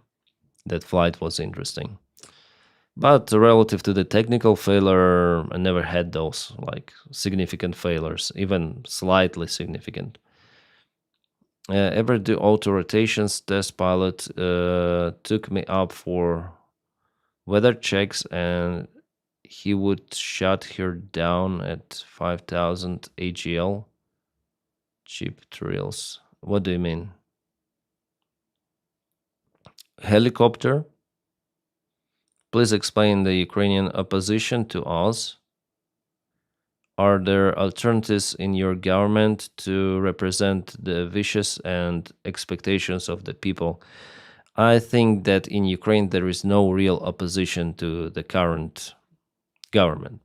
that flight was interesting. But relative to the technical failure, I never had those like significant failures, even slightly significant. Ever do auto rotations? Test pilot took me up for weather checks, and he would shut her down at 5,000 AGL. Cheap thrills. What do you mean? Helicopter? Please explain the Ukrainian opposition to us. Are there alternatives in your government to represent the wishes and expectations of the people? I think that in Ukraine there is no real opposition to the current government.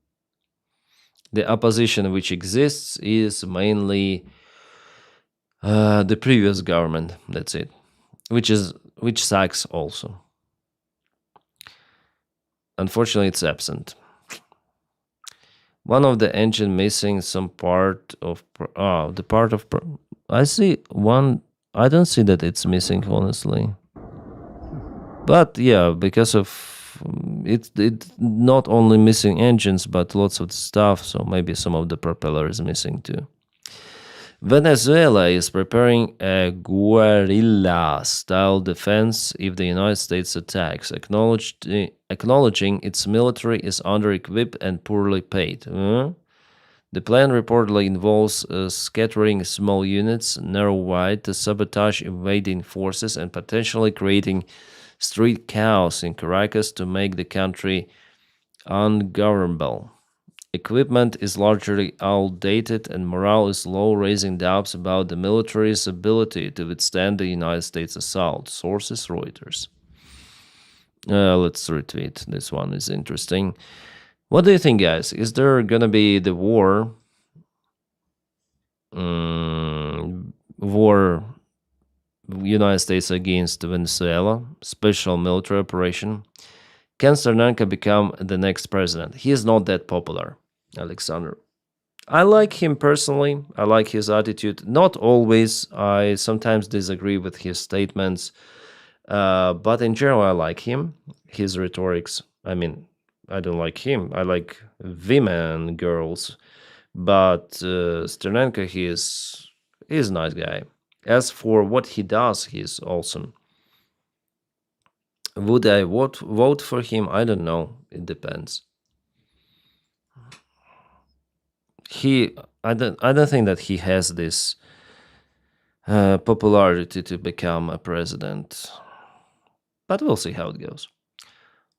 The opposition which exists is mainly the previous government. That's it, which sucks also. Unfortunately, it's absent. One of the engine missing some part of the part of I see one. I don't see that it's missing, honestly. But yeah, because of it not only missing engines but lots of stuff, so maybe some of the propeller is missing too. Venezuela is preparing a guerrilla-style defense if the United States attacks, acknowledging its military is under-equipped and poorly paid. The plan reportedly involves scattering small units narrow-wide to sabotage invading forces and potentially creating street chaos in Caracas to make the country ungovernable. Equipment is largely outdated and morale is low, raising doubts about the military's ability to withstand the United States assault. Sources Reuters. Let's retweet. This one is interesting. What do you think, guys? Is there gonna be the war? War United States against Venezuela, special military operation. Can Cernenko become the next president? He is not that popular, Alexander. I like him personally. I like his attitude. Not always. I sometimes disagree with his statements. But in general, I like him. His rhetorics. I mean, I don't like him. I like women, girls. But Cernenko, he's a nice guy. As for what he does, he's awesome. Would I vote for him? I don't know. It depends. I don't think that he has this popularity to become a president. But we'll see how it goes.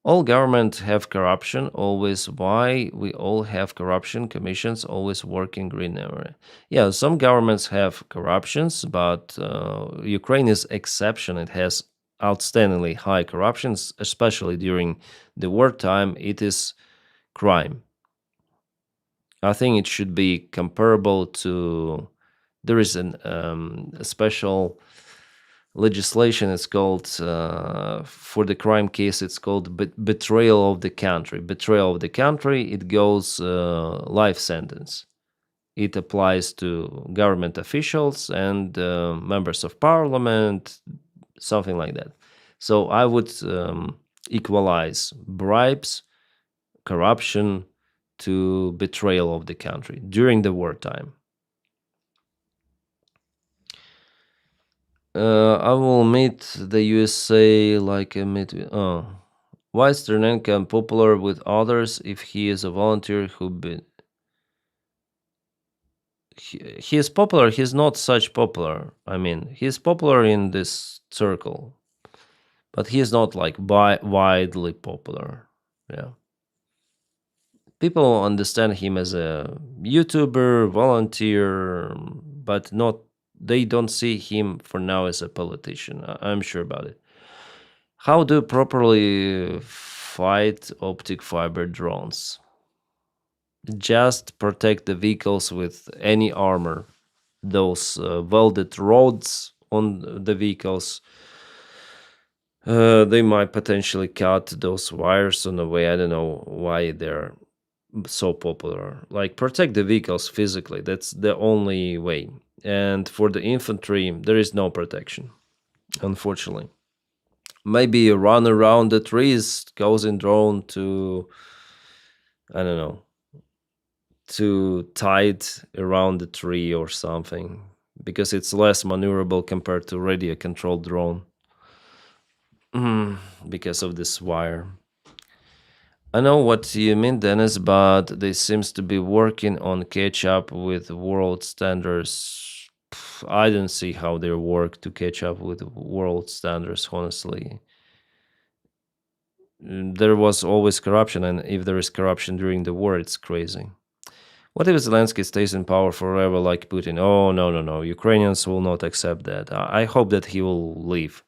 All governments have corruption, always. Why we all have corruption commissions always work in green area? Yeah, some governments have corruptions, but Ukraine is exception. It has outstandingly high corruptions, especially during the wartime. It is crime. I think it should be comparable to. There is a special legislation. It's called for the crime case. It's called betrayal of the country. Betrayal of the country. It goes life sentence. It applies to government officials and members of parliament, something like that. So I would equalize bribes, corruption to betrayal of the country during the wartime. I will meet the USA like a meet. Why is Ternenko popular with others if he is a volunteer who been? He is popular. He's not such popular. I mean, he's popular in this circle, but he is not like widely popular. Yeah. People understand him as a YouTuber, volunteer, but not. They don't see him for now as a politician. I'm sure about it. How do properly fight optic fiber drones. Just protect the vehicles with any armor. Those welded rods on the vehicles, they might potentially cut those wires on the way. I don't know why they're so popular. Like, protect the vehicles physically. That's the only way. And for the infantry, there is no protection, unfortunately. Maybe run around the trees, causing drone to, I don't know, to tie it around the tree or something, because it's less maneuverable compared to radio controlled drone. Because of this wire. I know what you mean, Dennis, but they seems to be working on catch up with world standards. I don't see how they work to catch up with world standards, honestly. There was always corruption, and if there is corruption during the war, it's crazy. What if Zelensky stays in power forever like Putin? Oh, no, no, no. Ukrainians will not accept that. I hope that he will leave.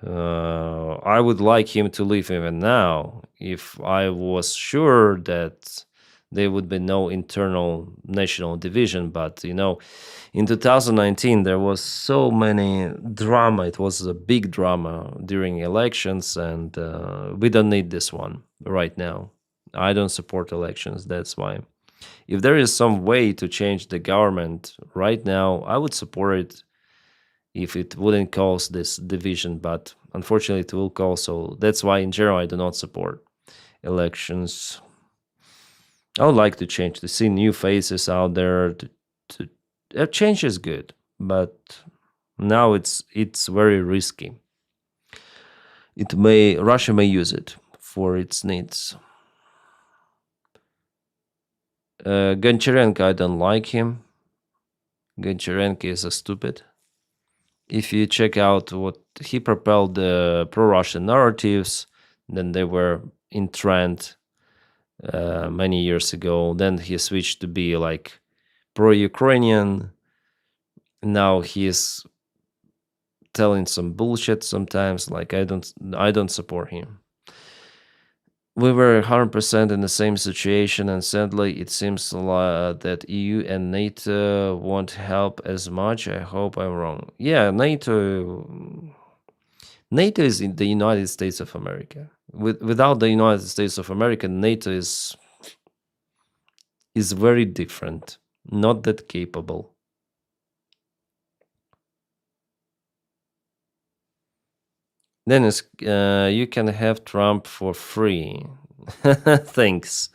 I would like him to leave even now if I was sure that there would be no internal national division. But in 2019 there was so many drama. It was a big drama during elections, and we don't need this one right now. I don't support elections. That's why. If there is some way to change the government right now, I would support it if it wouldn't cause this division, but unfortunately it will cause. So that's why in general I do not support elections. I would like to change, to see new faces out there. Change is good, but now it's very risky. Russia may use it for its needs. Goncharenko, I don't like him. Goncharenko is a stupid. If you check out what he propelled the pro-Russian narratives, then they were in trend many years ago. Then he switched to be like pro-Ukrainian. Now he's telling some bullshit sometimes. Like, I don't support him. We were 100% in the same situation, and sadly, it seems that EU and NATO won't help as much. I hope I'm wrong. Yeah, NATO is in the United States of America. Without the United States of America, NATO is very different, not that capable. Dennis, you can have Trump for free. Thanks.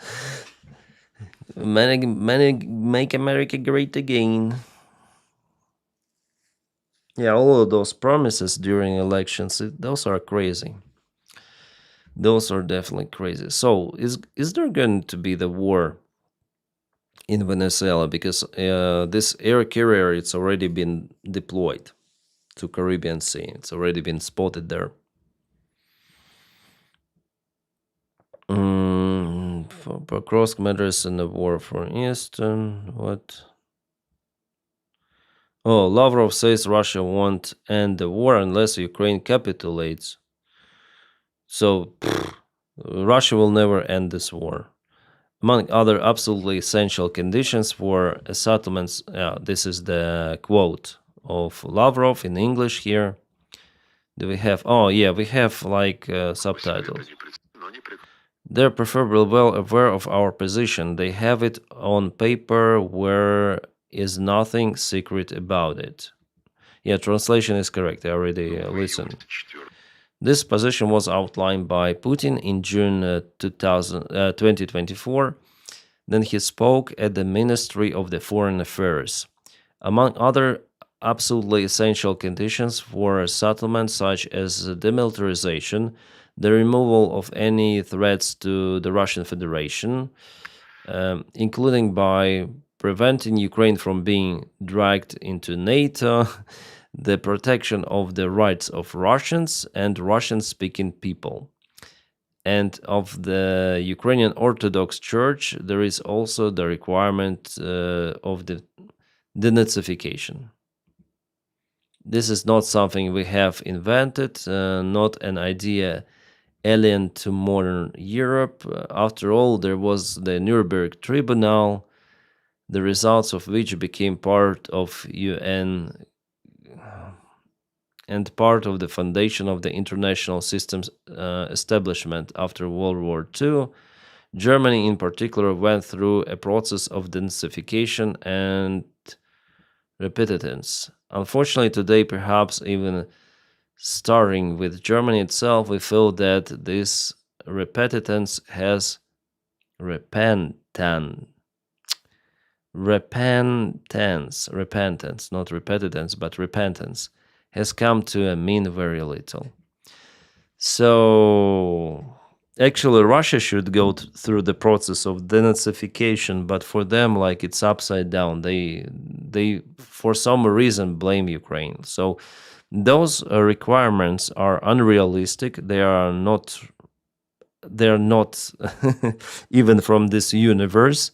Make America great again. Yeah, all of those promises during elections, those are crazy. Those are definitely crazy. So, is there going to be the war in Venezuela? Because this air carrier, it's already been deployed to Caribbean Sea. It's already been spotted there. For Pokrovsk matters in the war for Eastern. What? Oh, Lavrov says Russia won't end the war unless Ukraine capitulates. So, Russia will never end this war. Among other absolutely essential conditions for a settlement, this is the quote of Lavrov in English here. Do we have? Oh, yeah, we have like subtitles. They're preferably well aware of our position. They have it on paper where is nothing secret about it. Yeah, translation is correct. I already listened. This position was outlined by Putin in June 2024. Then he spoke at the Ministry of the Foreign Affairs. Among other absolutely essential conditions for a settlement, such as demilitarization, the removal of any threats to the Russian Federation, including by preventing Ukraine from being dragged into NATO, the protection of the rights of Russians and Russian-speaking people. And of the Ukrainian Orthodox Church, there is also the requirement of the denazification. This is not something we have invented, not an idea alien to modern Europe. After all, there was the Nuremberg Tribunal, the results of which became part of UN and part of the foundation of the international systems establishment after World War II. Germany, in particular, went through a process of denazification and repentance. Unfortunately, today, perhaps even starting with Germany itself, we feel that this repentance, not repentance, but repentance, has come to mean very little. So actually, Russia should go through the process of denazification, but for them, like, it's upside down. They for some reason blame Ukraine. So those requirements are unrealistic. They're not even from this universe.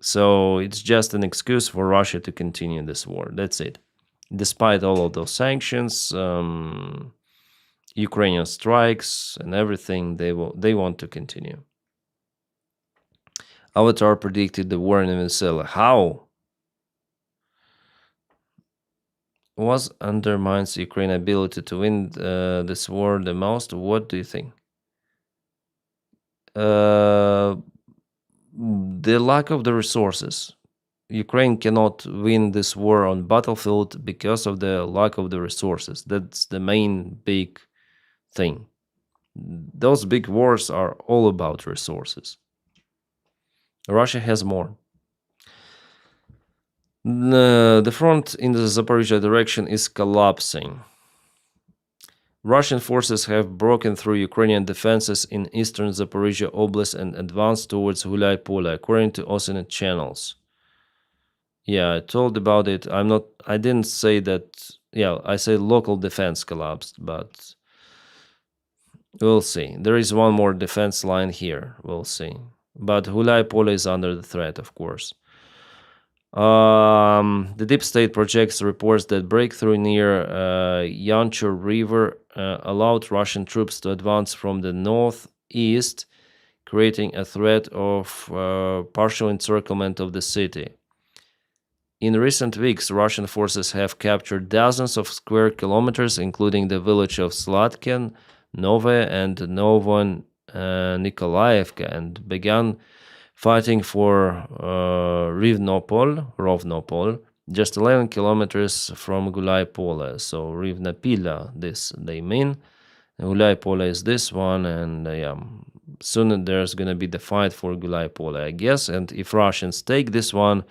So it's just an excuse for Russia to continue this war. That's it. Despite all of those sanctions, Ukrainian strikes and everything, they want to continue. Avatar predicted the war in Venezuela. How? Was undermines Ukraine's ability to win this war the most? What do you think? The lack of the resources. Ukraine cannot win this war on battlefield because of the lack of the resources. That's the main big thing. Those big wars are all about resources. Russia has more. The front in the Zaporizhia direction is collapsing. Russian forces have broken through Ukrainian defenses in eastern Zaporizhia Oblast and advanced towards Gulay Pole, according to OSINT channels. Yeah, I told about it. I didn't say that. Yeah, I said local defense collapsed, but we'll see. There is one more defense line here. We'll see. But Gulay Pole is under the threat, of course. The Deep State projects reports that breakthrough near Yancho River allowed Russian troops to advance from the northeast, creating a threat of partial encirclement of the city. In recent weeks, Russian forces have captured dozens of square kilometers, including the village of Slatkin, Nove, and Novo Nikolaevka, and began fighting for Rovnopol, just 11 kilometers from Gulay Pole. So Rivnopila, this they mean. Gulay Pole is this one, and soon there's gonna be the fight for Gulay Pole, I guess. And if Russians take this one,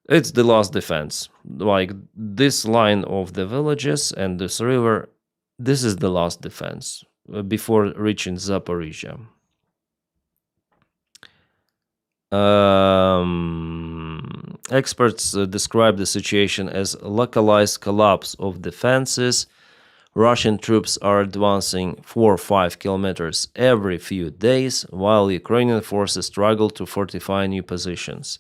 it's the last defense. Like this line of the villages and this river, this is the last defense before reaching Zaporizhia. Experts describe the situation as localized collapse of defenses. Russian troops are advancing 4 or 5 kilometers every few days, while Ukrainian forces struggle to fortify new positions.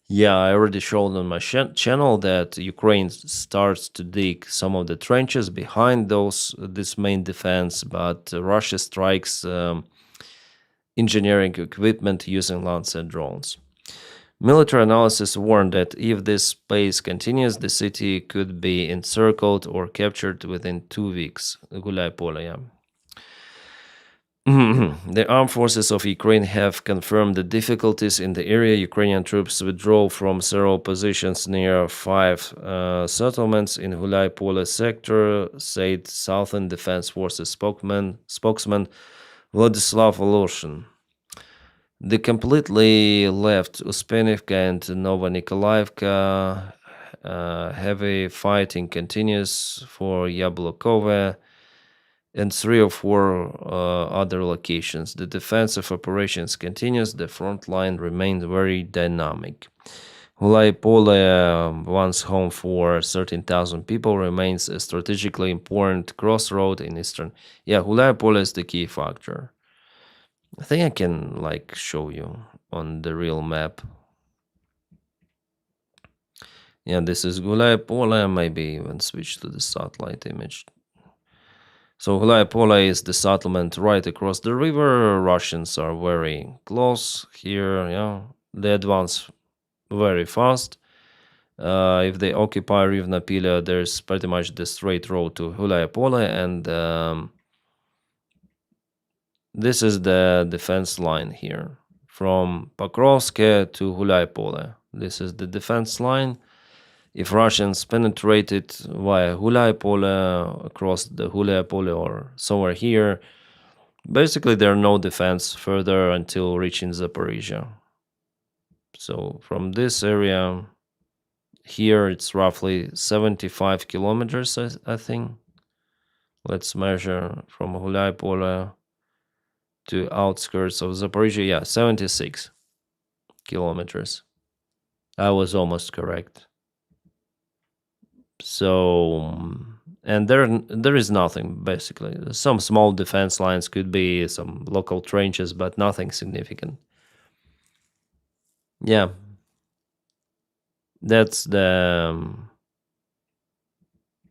Yeah, I already showed on my channel that Ukraine starts to dig some of the trenches behind this main defense, but Russia strikes engineering equipment using Lancet drones. Military analysis warned that if this pace continues, the city could be encircled or captured within 2 weeks. Gulay Pole, yeah. The armed forces of Ukraine have confirmed the difficulties in the area. Ukrainian troops withdraw from several positions near 5 settlements in Gulay Pole sector, said Southern Defense Forces spokesman Vladislav Voloshin. The completely left Uspenivka and Novonikolaevka. Heavy fighting continues for Yablokove and 3 or 4 other locations. The defensive operations continues. The front line remains very dynamic. Gulay Pole, once home for 13,000 people, remains a strategically important crossroad in eastern. Yeah, Gulay Pole is the key factor. I think I can show you on the real map. Yeah, this is Gulay Pole. Maybe even switch to the satellite image. So Gulaipole is the settlement right across the river. Russians are very close here. Yeah, they advance very fast. If they occupy Rivnapila, there's pretty much the straight road to Gulaipole, and this is the defense line here from Pokrovske to Gulaipole. This is the defense line. If Russians penetrated via Gulaipole, across the Gulaipole or somewhere here, basically there's no defense further until reaching Zaporizhia. So from this area here, it's roughly 75 kilometers, I think. Let's measure from Gulaipole to outskirts of Zaporizhia. Yeah, 76 kilometers. I was almost correct. So, and there is nothing, basically. Some small defense lines, could be some local trenches, but nothing significant. Yeah, that's the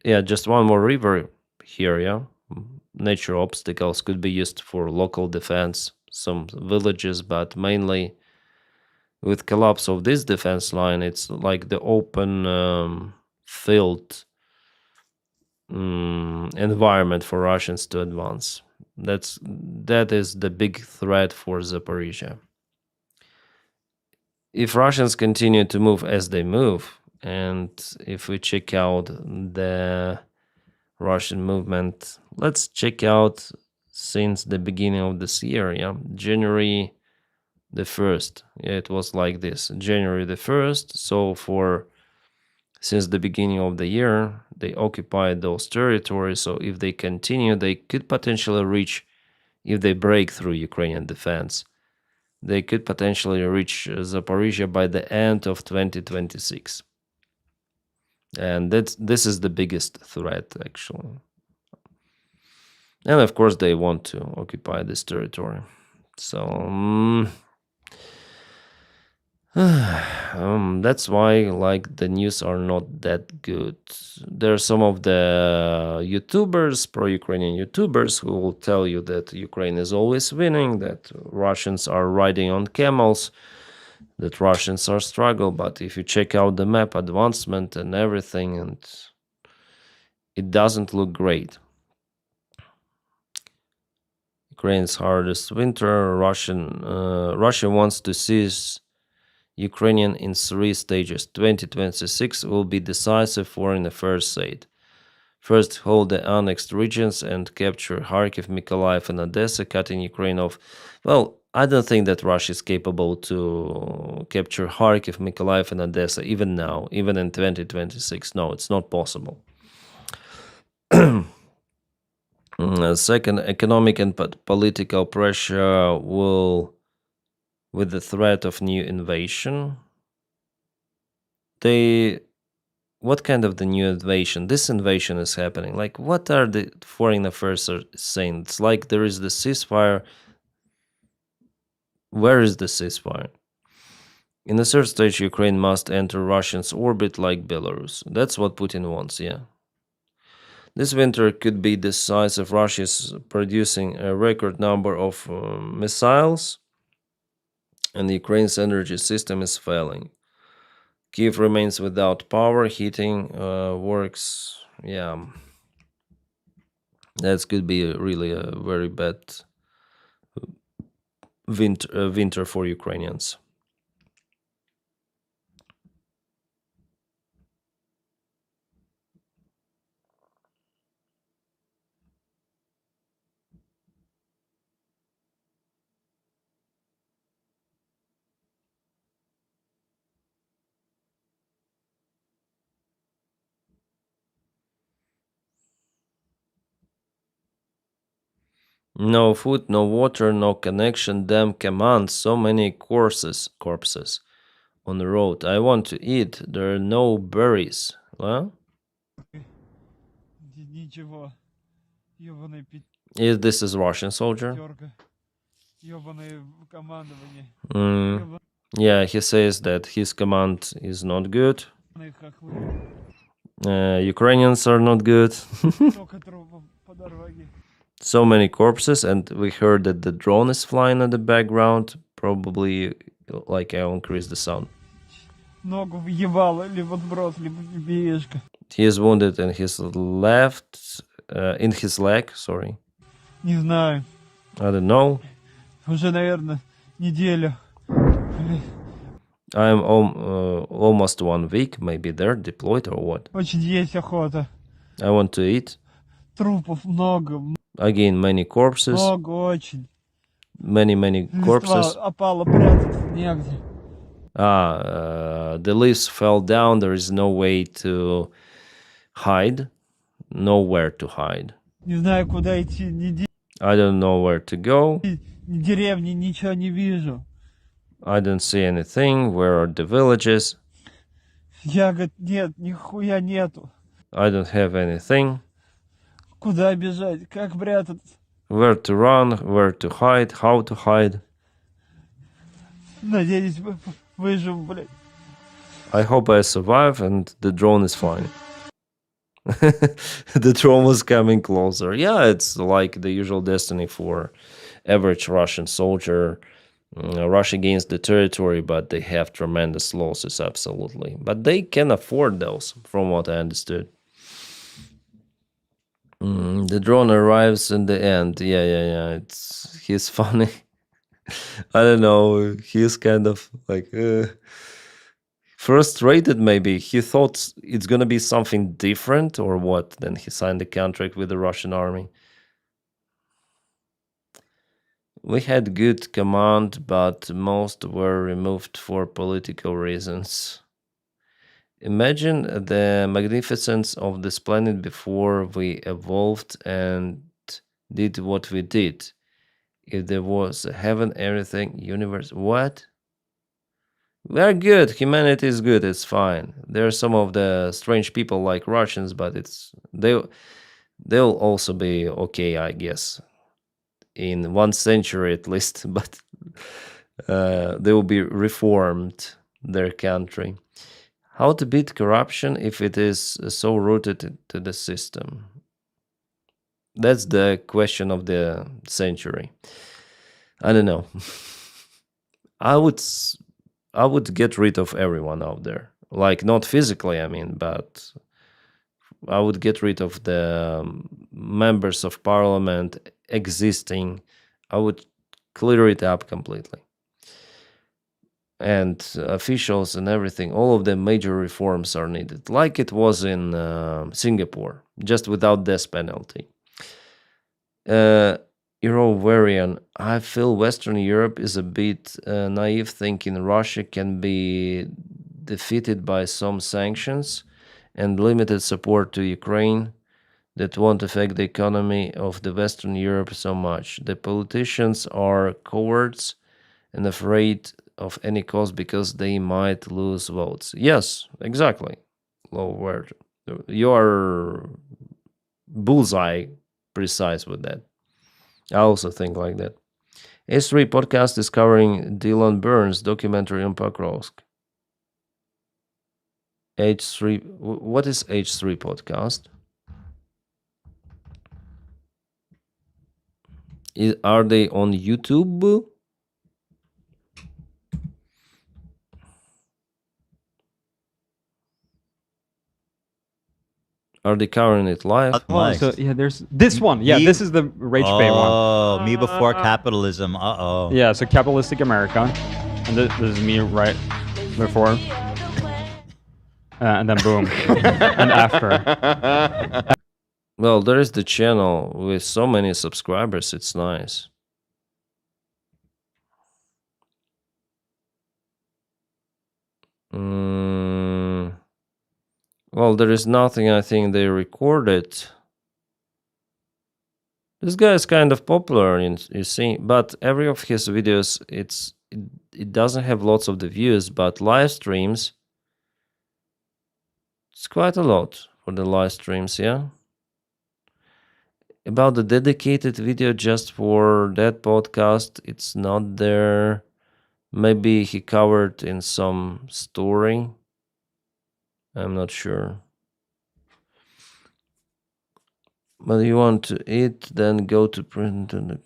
yeah, just one more river here. Yeah, nature obstacles could be used for local defense, some villages, but mainly with collapse of this defense line, it's like the open field environment for Russians to advance. That is the big threat for Zaporizhia. If Russians continue to move as they move, and if we check out the Russian movement, let's check out since the beginning of this year. Yeah, January the 1st. Yeah, it was like this. January the 1st. So since the beginning of the year, they occupied those territories. So if they continue, they could potentially reach, if they break through Ukrainian defense, they could potentially reach Zaporizhia by the end of 2026. And this is the biggest threat, actually. And of course, they want to occupy this territory. So that's why, like, the news are not that good. There are some of the YouTubers, pro-Ukrainian YouTubers, who will tell you that Ukraine is always winning, that Russians are riding on camels, that Russians are struggle. But if you check out the map advancement and everything, and it doesn't look great. Ukraine's hardest winter. Russia wants to seize Ukrainian in 3 stages. 2026 will be decisive foreign affairs said. First, hold the annexed regions and capture Kharkiv, Mykolaiv, and Odessa, cutting Ukraine off. Well, I don't think that Russia is capable to capture Kharkiv, Mykolaiv, and Odessa even now, even in 2026. No, it's not possible. Second, economic and political pressure will, with the threat of new invasion. What kind of the new invasion? This invasion is happening. Like, what are the foreign affairs are saying? It's like there is the ceasefire. Where is the ceasefire? In the third stage, Ukraine must enter Russia's orbit like Belarus. That's what Putin wants, yeah. This winter could be decisive. Russia is producing a record number of missiles, and Ukraine's energy system is failing. Kiev remains without power, heating works. Yeah, that could be really a very bad winter for Ukrainians. No food, no water, no connection, damn commands, so many corpses on the road. I want to eat, there are no berries. Well, this is Russian soldier. Yeah, he says that his command is not good. Ukrainians are not good. So many corpses, and we heard that the drone is flying in the background. Probably, like, I'll increase the sound. Ногу въебало, либо сброс, либо пипиешка. He is wounded in his left, in his leg, sorry. Не знаю. I don't know. Уже, наверное, неделю. I'm almost 1 week, maybe they're deployed or what. Очень есть охота. I want to eat. Трупов много. Again, many corpses. Много очень. Many corpses. Листва опала, прятаться негде. The leaves fell down. There is no way to hide. Nowhere to hide. Не знаю, куда идти. Ни I don't know where to go. деревни, ничего не вижу. I don't see anything. Where are the villages? Ягод нет, нихуя нету. I don't have anything. Куда бежать? Как прятаться? Where to run? Where to hide? How to hide? Надеюсь, выживу, блядь. I hope I survive and the drone is flying. The drone was coming closer. Yeah, it's like the usual destiny for average Russian soldier. Rush against the territory, but they have tremendous losses, absolutely. But they can afford those, from what I understood. The drone arrives in the end. Yeah. He's funny. I don't know. He's kind of like frustrated, maybe. He thought it's gonna be something different or what. Then he signed the contract with the Russian army. We had good command, but most were removed for political reasons. Imagine the magnificence of this planet before we evolved and did what we did. If there was a heaven, everything, universe, what? We are good. Humanity is good. It's fine. There are some of the strange people like Russians, but they'll also be okay, I guess. In 1 century at least, but they will be reformed, their country. How to beat corruption if it is so rooted to the system? That's the question of the century. I don't know. I would get rid of everyone out there. Like, not physically, I mean, but I would get rid of the members of parliament existing. I would clear it up completely. And officials and everything, all of the major reforms are needed, like it was in Singapore, just without death penalty. Eurovarian, I feel Western Europe is a bit naive, thinking Russia can be defeated by some sanctions and limited support to Ukraine that won't affect the economy of the Western Europe so much. The politicians are cowards and afraid of any cause because they might lose votes. Yes, exactly. Low word. You are bullseye precise with that. I also think like that. H3 podcast is covering Dylan Burns' documentary on Pokrovsk. H3, what is H3 podcast? Are they on YouTube? Are they covering it live? Nice. So yeah, there's this one. Yeah, this is the Rage Bay one. Oh, me before capitalism. Uh-oh. Yeah, so capitalistic America, and this is me right before, and then boom, and after. Well, there is the channel with so many subscribers. It's nice. Well, there is nothing I think they recorded. This guy is kind of popular, you see, but every of his videos, it doesn't have lots of the views, but live streams, it's quite a lot for the live streams, yeah. About the dedicated video just for that podcast, it's not there. Maybe he covered in some story. I'm not sure. But you want to eat, then go to print. And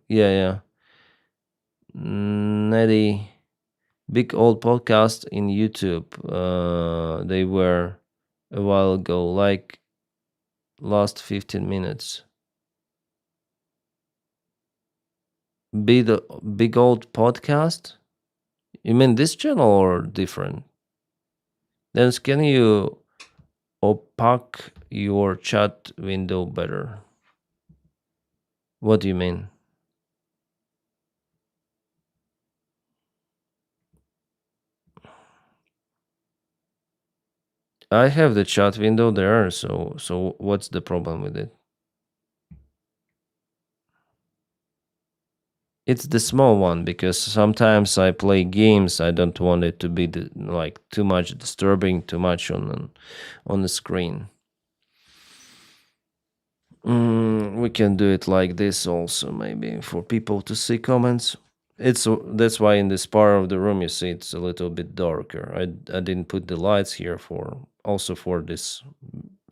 yeah. Netty, big old podcast in YouTube. They were a while ago, like last 15 minutes. Big old podcast? You mean this channel or different? Then can you opaque your chat window better? What do you mean? I have the chat window there, so what's the problem with it? It's the small one because sometimes I play games. I don't want it to be like too much disturbing, too much on the screen. We can do it like this also, maybe for people to see comments. That's why in this part of the room you see it's a little bit darker. I didn't put the lights here for this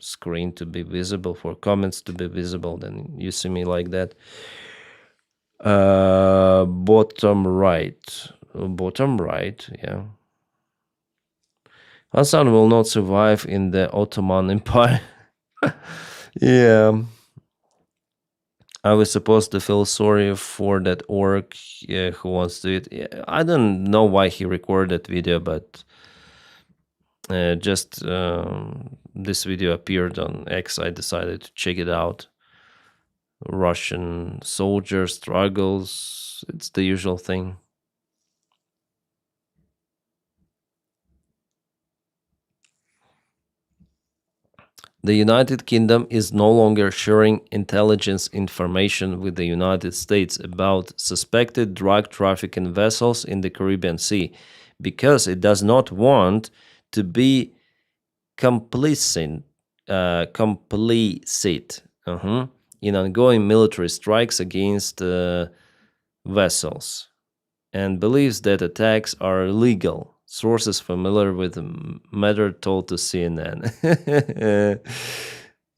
screen to be visible, for comments to be visible. Then you see me like that. Bottom right, yeah. Hassan will not survive in the Ottoman Empire. Yeah. I was supposed to feel sorry for that orc who wants to eat. Yeah, I don't know why he recorded that video, but just this video appeared on X. I decided to check it out. Russian soldier struggles. It's the usual thing. The United Kingdom is no longer sharing intelligence information with the United States about suspected drug trafficking vessels in the Caribbean Sea because it does not want to be complicit in ongoing military strikes against vessels, and believes that attacks are illegal. Sources familiar with the matter told to CNN.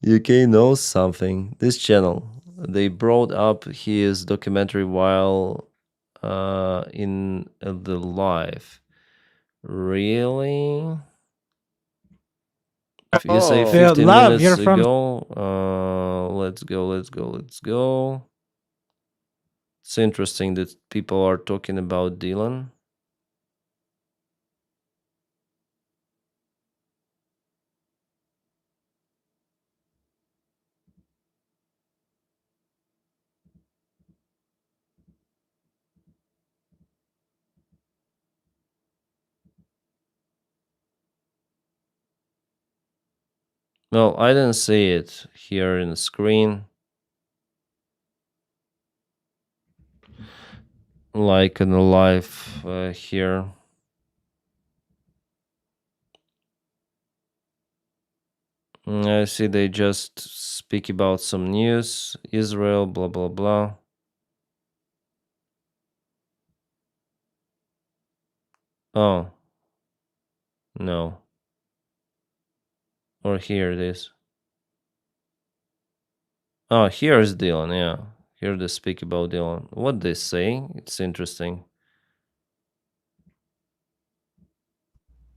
UK knows something. This channel, they brought up his documentary while in the live. Really? If you say 15 minutes ago, let's go. It's interesting that people are talking about Dylan. Well, I didn't see it here in the screen. Like in the live here. I see they just speak about some news. Israel, blah, blah, blah. Oh. No. Or here it is. Oh, here's Dylan, yeah. Here they speak about Dylan. What they say, it's interesting.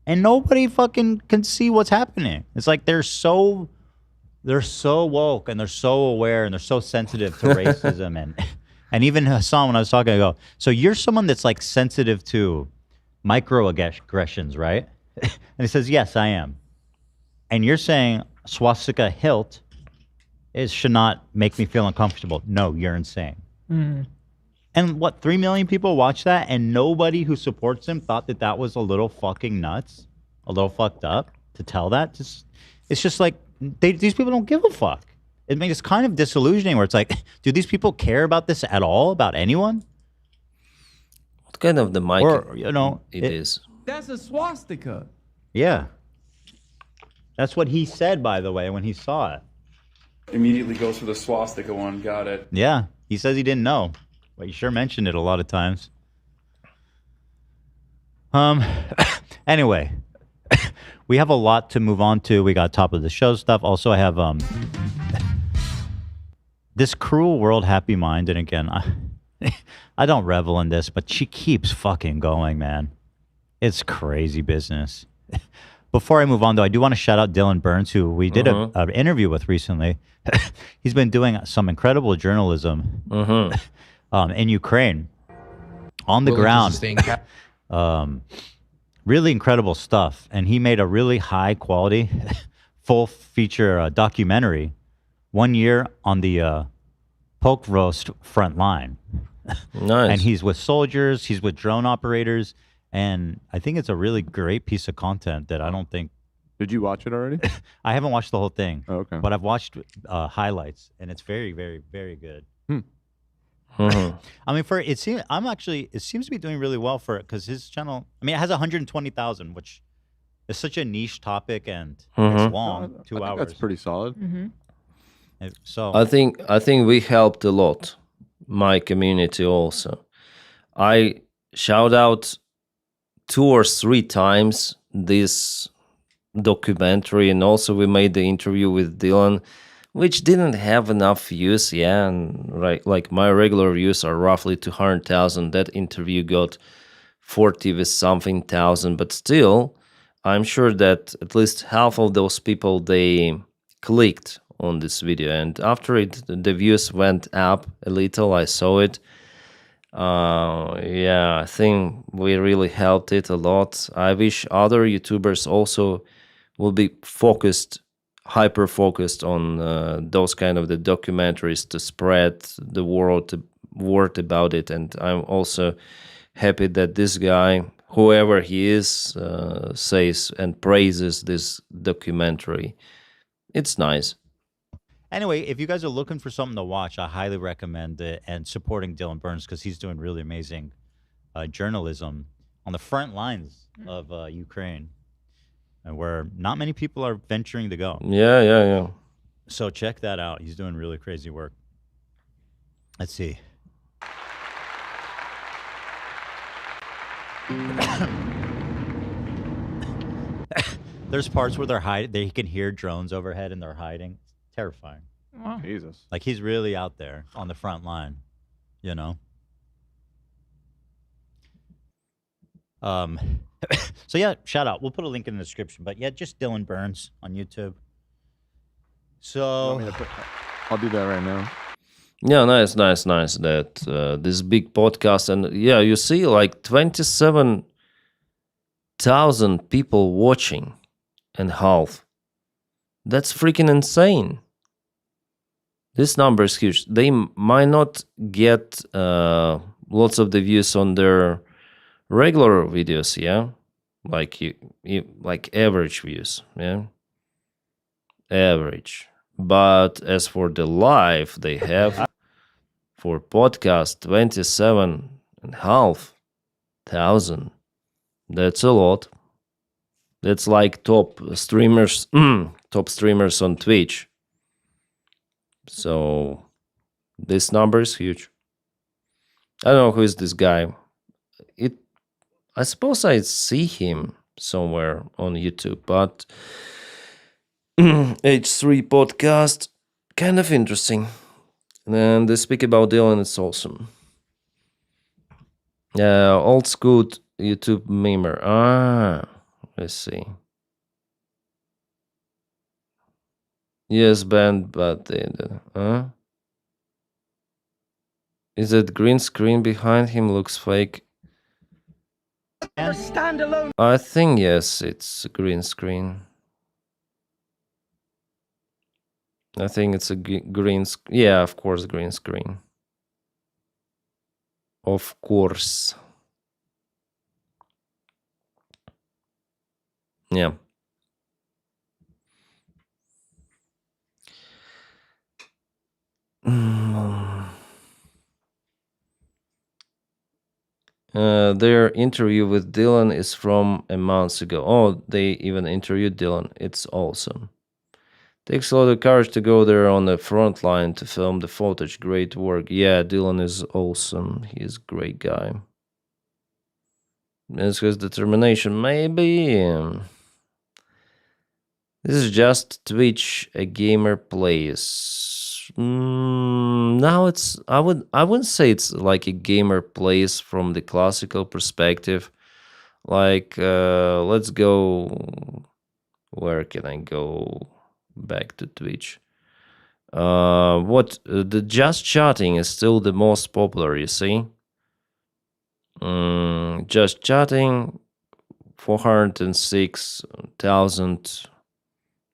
And nobody fucking can see what's happening. It's like they're so woke and they're so aware and they're so sensitive to racism and even Hassan, when I was talking, I go, so you're someone that's like sensitive to microaggressions, right? And he says, yes, I am. And you're saying swastika hilt should not make me feel uncomfortable. No, you're insane. Mm-hmm. And what, 3 million people watched that, and nobody who supports him thought that that was a little fucking nuts, a little fucked up to tell that? It's just like, these people don't give a fuck. I mean, it's kind of disillusioning where it's like, do these people care about this at all, about anyone? What kind of the mic or, you know, it is? That's a swastika. Yeah. That's what he said, by the way, when he saw it. Immediately goes for the swastika one. Got it. Yeah. He says he didn't know. But you sure mentioned it a lot of times. Anyway, we have a lot to move on to. We got top of the show stuff. Also, I have this cruel world, Happy Mind, and again, I don't revel in this, but she keeps fucking going, man. It's crazy business. Before I move on, though, I do want to shout out Dylan Burns, who we did an interview with recently. He's been doing some incredible journalism in Ukraine, on the ground. Really incredible stuff. And he made a really high quality, full feature documentary 1 year on the poke roast front line. Nice. And he's with soldiers, he's with drone operators. And I think it's a really great piece of content that I don't think. Did you watch it already? I haven't watched the whole thing. Oh, okay. But I've watched highlights, and it's very, very, very good. I mean, it seems to be doing really well for it because his channel. I mean, it has 120,000, which is such a niche topic, and it's long, 2 hours. That's pretty solid. So I think we helped a lot, my community also. I shout out 2 or 3 times this documentary, and also we made the interview with Dylan, which didn't have enough views. Yeah, and right, like my regular views are roughly 200,000. That interview got 40 with something thousand, but still, I'm sure that at least half of those people, they clicked on this video, and after it, the views went up a little. I saw it. Yeah, I think we really helped it a lot. I wish other YouTubers also will be hyper focused on those kind of the documentaries to spread the word about it. And I'm also happy that this guy, whoever he is, says and praises this documentary. It's nice. anyway, if you guys are looking for something to watch, I highly recommend it and supporting Dylan Burns because he's doing really amazing journalism on the front lines of Ukraine, and where not many people are venturing to go. Yeah. So check that out. He's doing really crazy work. Let's see. There's parts where they're hiding. They can hear drones overhead and they're hiding. It's terrifying. Wow. Jesus. Like he's really out there on the front line, you know? So yeah, shout out. We'll put a link in the description. But yeah, just Dylan Burns on YouTube. So I'll do that right now. Yeah, nice that this big podcast, and yeah, you see like 27,000 people watching and half. That's freaking insane. This number is huge. They might not get lots of the views on their regular videos, yeah, like like average views, yeah, average. But as for the live, they have for podcast 27,500. That's a lot. That's like top streamers on Twitch. So this number is huge. I don't know who is this guy. I suppose I see him somewhere on YouTube, but H3 podcast, kind of interesting. And they speak about Dylan, it's awesome. Old school YouTube memer. Let's see. Yes, banned, but is that green screen behind him looks fake? I think yes, it's a green screen. I think it's a green screen. Yeah, of course, green screen. Of course. Yeah. Their interview with Dylan is from a month ago. Oh, they even interviewed Dylan. It's awesome. Takes a lot of courage to go there on the front line to film the footage. Great work. Yeah, Dylan is awesome. He's a great guy. It's his determination. Maybe. This is just Twitch a gamer plays. now it's I wouldn't say it's like a gamer plays from the classical perspective. Like let's go. Where can I go back to Twitch? The just chatting is still the most popular, you see. Just chatting, 406,000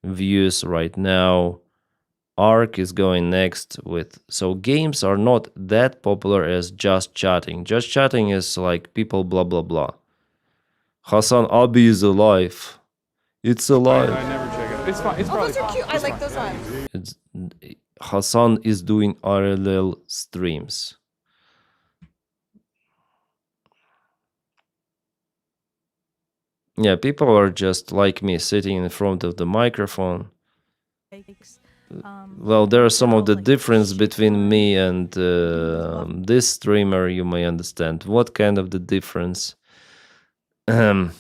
views right now. Arc is going next with, so games are not that popular as just chatting. Just chatting is like people blah blah blah. Hassan Abi is alive. It's alive. I never check it. It's fine. It's probably Those are cute. I it's like fine. those ones. It's, Hassan is doing RLL streams. Yeah, people are just like me, sitting in front of the microphone. Well, there are some of the difference between me and this streamer. You may understand. What kind of the difference? There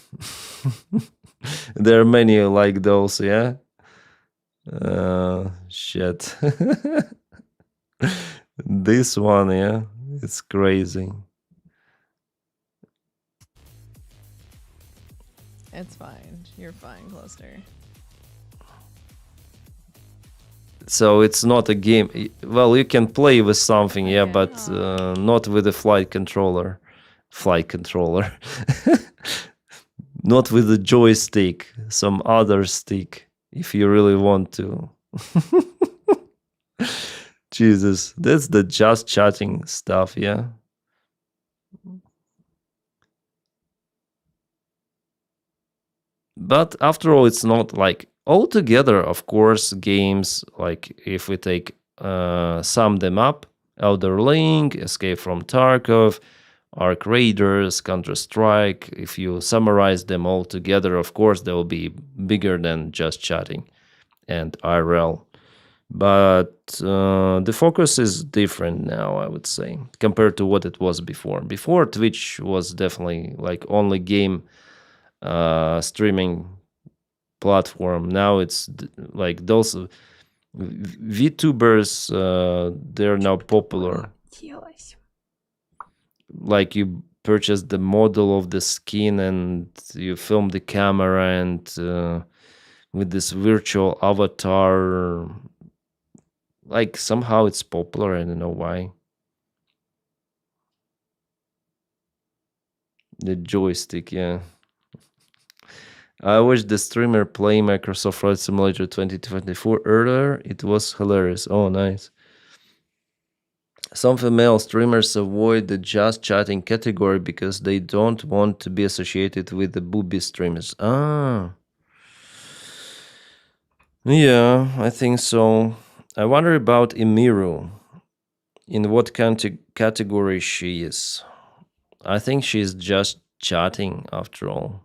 are many like those, yeah. Shit. This one, yeah, it's crazy. It's fine. You're fine, Cluster. So it's not a game. Well, you can play with something, yeah, Okay. but not with a flight controller. Not with a joystick. Some other stick, if you really want to. Jesus, that's the just chatting stuff, yeah. But after all, it's not like altogether, of course, games, like if we take sum them up, Elder Link, Escape from Tarkov, Arc Raiders, Counter-Strike, if you summarize them all together, of course, they will be bigger than just chatting and IRL. But the focus is different now, I would say, compared to what it was before. Before, Twitch was definitely like only game streaming platform. Now it's like those VTubers, they're now popular. Like you purchase the model of the skin and you film the camera and with this virtual avatar, like somehow it's popular. I don't know why. The joystick, yeah. I watched the streamer playing Microsoft Flight Simulator 2024 earlier. It was hilarious. Oh, nice. Some female streamers avoid the just chatting category because they don't want to be associated with the booby streamers. Ah. Yeah, I think so. I wonder about Emiru. In what category she is. I think she's just chatting after all.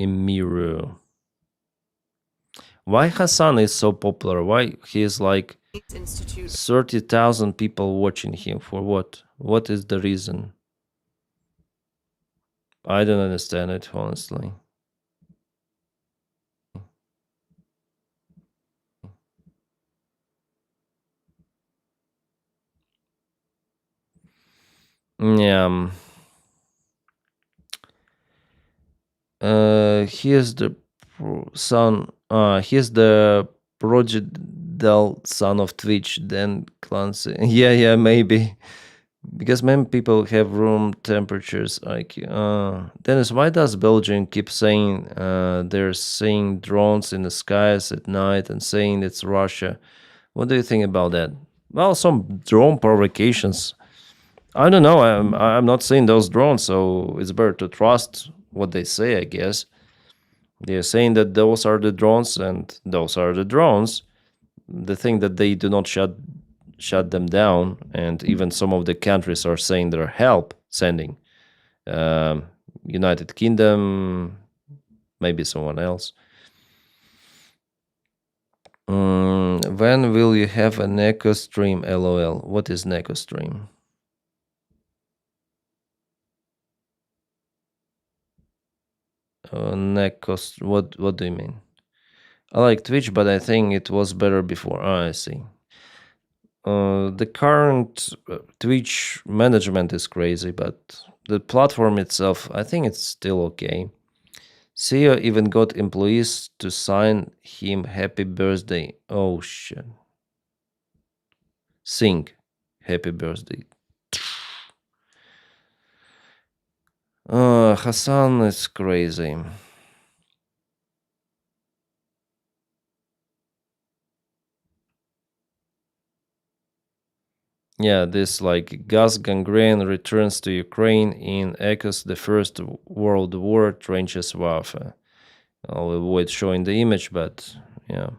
Emiru. Why Hassan is so popular? Why he's like 30,000 people watching him? For what? What is the reason? I don't understand it, honestly. Yeah. Here's the son. Here's the prodigal son of Twitch. Then Clancy. Yeah, maybe because many people have room temperatures. Like, Dennis, why does Belgium keep saying they're seeing drones in the skies at night and saying it's Russia? What do you think about that? Well, some drone provocations. I don't know. I'm not seeing those drones, so it's better to trust what they say, I guess. They're saying that those are the drones, and those are the drones. The thing that they do not shut them down, and even some of the countries are saying they're sending. United Kingdom, maybe someone else. When will you have a Neko stream? LOL. What is Neko stream? Neck cost. What do you mean? I like Twitch, but I think it was better before. I see. The current Twitch management is crazy, but the platform itself, I think it's still okay. CEO even got employees to sign him happy birthday. Oh shit. Sing happy birthday. Hassan is crazy. Yeah, this like gas gangrene returns to Ukraine in echoes the First World War trenches warfare. I'll avoid showing the image, but yeah.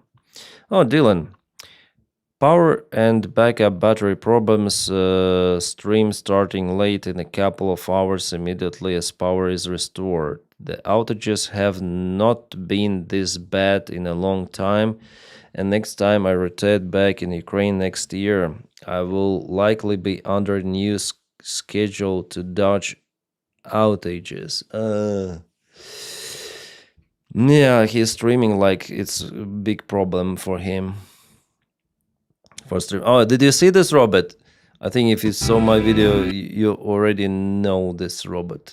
Oh, Dylan. Power and backup battery problems. Stream starting late in a couple of hours immediately as power is restored. The outages have not been this bad in a long time. And next time I rotate back in Ukraine next year, I will likely be under new schedule to dodge outages. Yeah, he's streaming like it's a big problem for him. For stream. Oh, did you see this robot? I think if you saw my video, you already know this robot.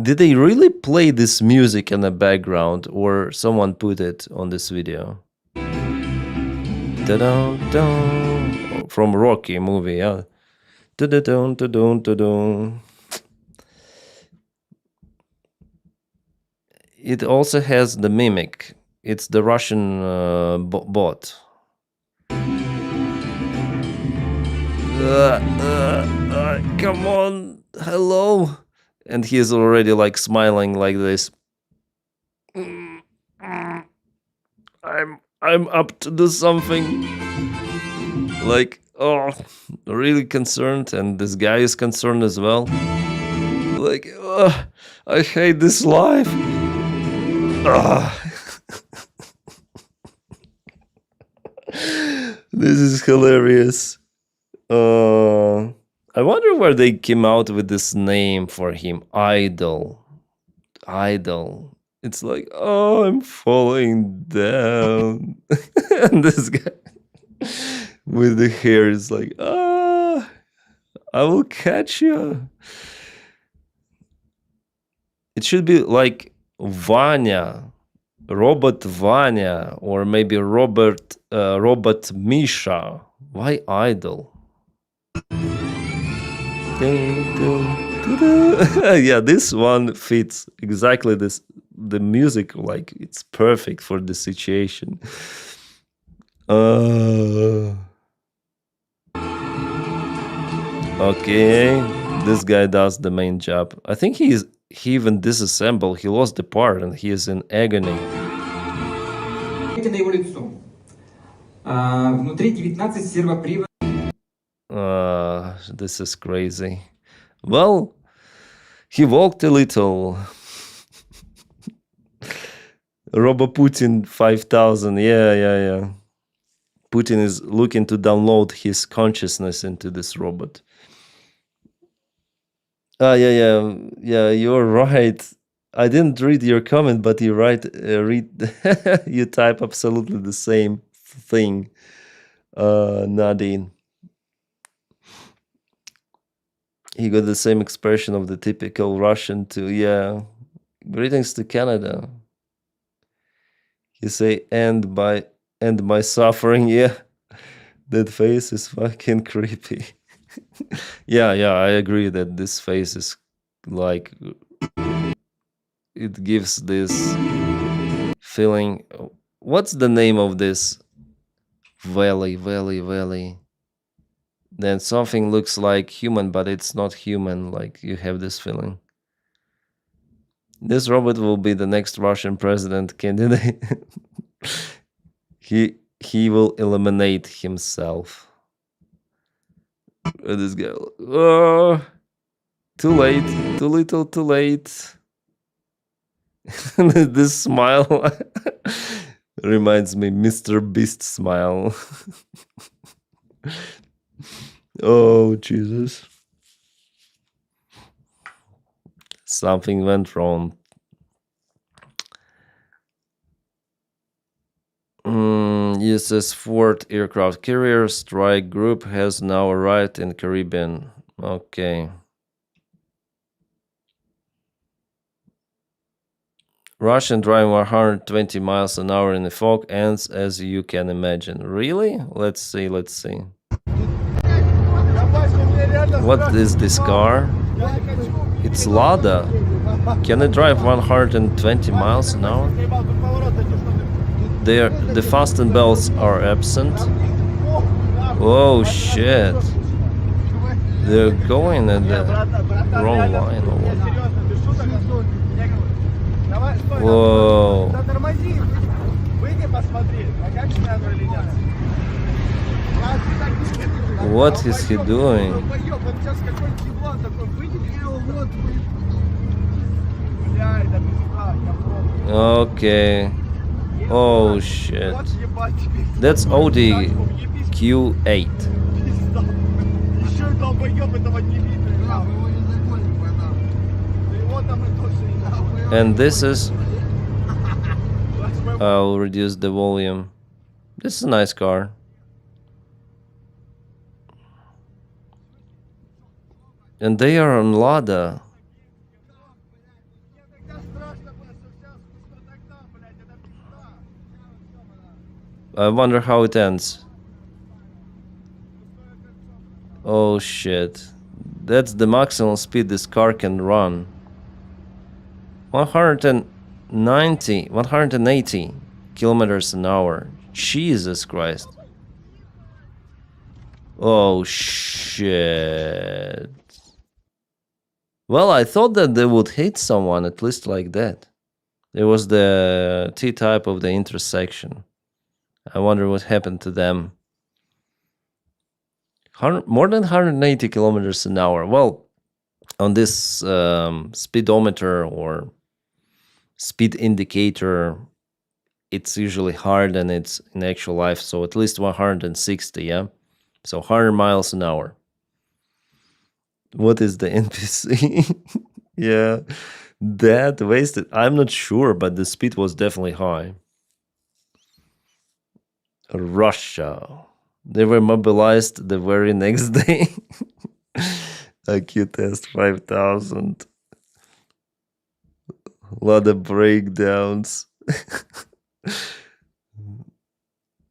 Did they really play this music in the background, or someone put it on this video? Da-dum-dum. From Rocky movie, yeah. Da-da-dum, da-dum, da-dum. It also has the mimic. It's the Russian bot. Come on, hello. And he is already like smiling like this. I'm up to do something. Like, oh, really concerned, and this guy is concerned as well. Like, I hate this life. This is hilarious. I wonder where they came out with this name for him. Idol. It's like, oh, I'm falling down. And this guy with the hair is like, I will catch you. It should be like Vanya, Robot Vanya, or maybe Robot Misha. Why Idol? Yeah, this one fits exactly this. The music, like, it's perfect for the situation. Okay, this guy does the main job. I think he even disassembled. He lost the part and he is in agony. This is crazy. Well, he walked a little. Putin 5000. Yeah. Putin is looking to download his consciousness into this robot. Yeah, you're right. I didn't read your comment, but you read you type absolutely the same thing, Nadine. He got the same expression of the typical Russian too. Yeah. Greetings to Canada. You say end my suffering. Yeah. That face is fucking creepy. Yeah, I agree that this face is like, it gives this feeling. What's the name of this? Valley. Then something looks like human, but it's not human. Like, you have this feeling. This robot will be the next Russian president candidate. He will eliminate himself. This guy. Too late. Too little. Too late. This smile reminds me Mr. Beast smile. Oh, Jesus. Something went wrong. USS Ford aircraft carrier strike group has now arrived in Caribbean. Okay. Russian driving 120 miles an hour in the fog ends as you can imagine. Really? Let's see. What is this car? It's Lada. Can it drive 120 miles an hour? The fasten belts are absent. Oh shit. They're going in the wrong line or what? Whoa. What is he doing? Okay. Oh shit. That's Audi Q8. And this is... I'll reduce the volume. This is a nice car. And they are on Lada. I wonder how it ends. Oh shit. That's the maximum speed this car can run. 180 kilometers an hour. Jesus Christ. Oh shit. Well, I thought that they would hit someone, at least like that. It was the T-type of the intersection. I wonder what happened to them. More than 180 kilometers an hour. Well, on this speedometer or speed indicator, it's usually higher than it's in actual life. So at least 160, yeah? So 100 miles an hour. What is the NPC? Yeah, that wasted. I'm not sure, but the speed was definitely high. Russia. They were mobilized the very next day. IQ test 5000. A lot of breakdowns.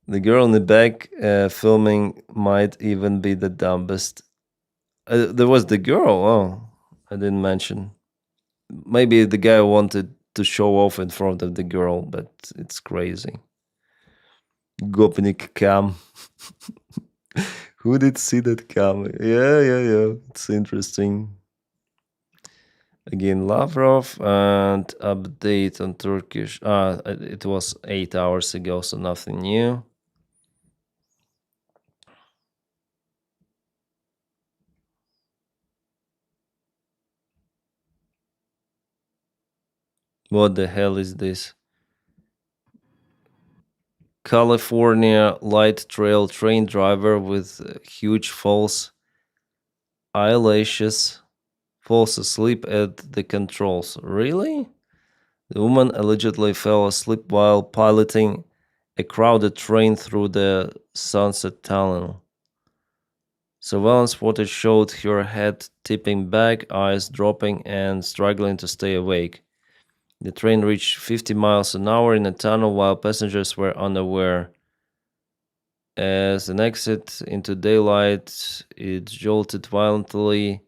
The girl in the back filming might even be the dumbest. There was the girl. Oh, I didn't mention. Maybe the guy wanted to show off in front of the girl, but it's crazy. Gopnik cam. Who did see that cam? Yeah. It's interesting. Again, Lavrov and update on Turkish. It was 8 hours ago, so nothing new. What the hell is this? California light trail train driver with huge false eyelashes falls asleep at the controls. Really? The woman allegedly fell asleep while piloting a crowded train through the Sunset Tunnel. Surveillance footage showed her head tipping back, eyes dropping, and struggling to stay awake. The train reached 50 miles an hour in a tunnel while passengers were unaware. As an exit into daylight, it jolted violently,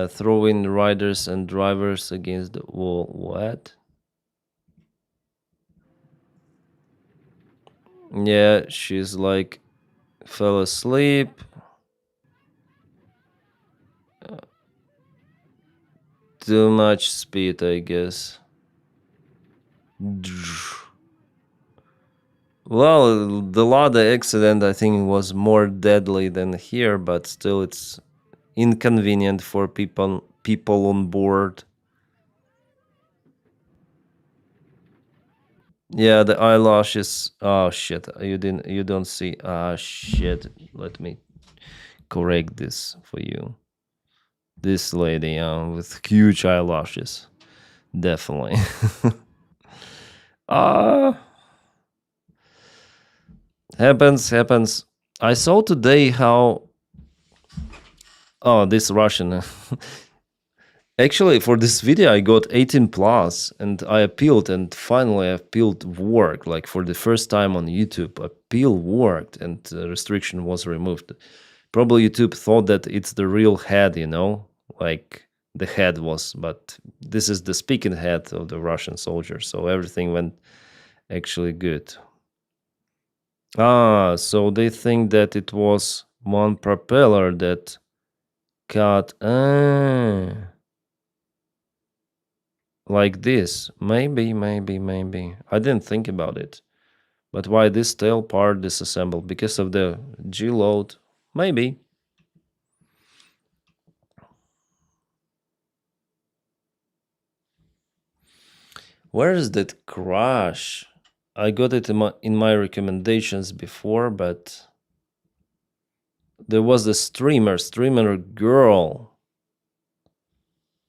throwing riders and drivers against the wall. What? Yeah, she's like fell asleep. Too much speed, I guess. Well, the Lada accident, I think, was more deadly than here, but still, it's inconvenient for people on board. Yeah, the eyelashes. Oh shit! You don't see. Ah shit! Let me correct this for you. This lady, with huge eyelashes. Definitely. Happens. I saw today how. Oh, this Russian. Actually, for this video, I got 18 plus, and I appealed, and finally, appealed worked. Like for the first time on YouTube, appeal worked, and the restriction was removed. Probably YouTube thought that it's the real head, like the head was, but this is the speaking head of the Russian soldier, so everything went actually good. So they think that it was one propeller that cut. Like this. Maybe. I didn't think about it. But why this tail part disassembled? Because of the G load? Maybe. Where is that crash? I got it in my recommendations before, but there was a streamer girl.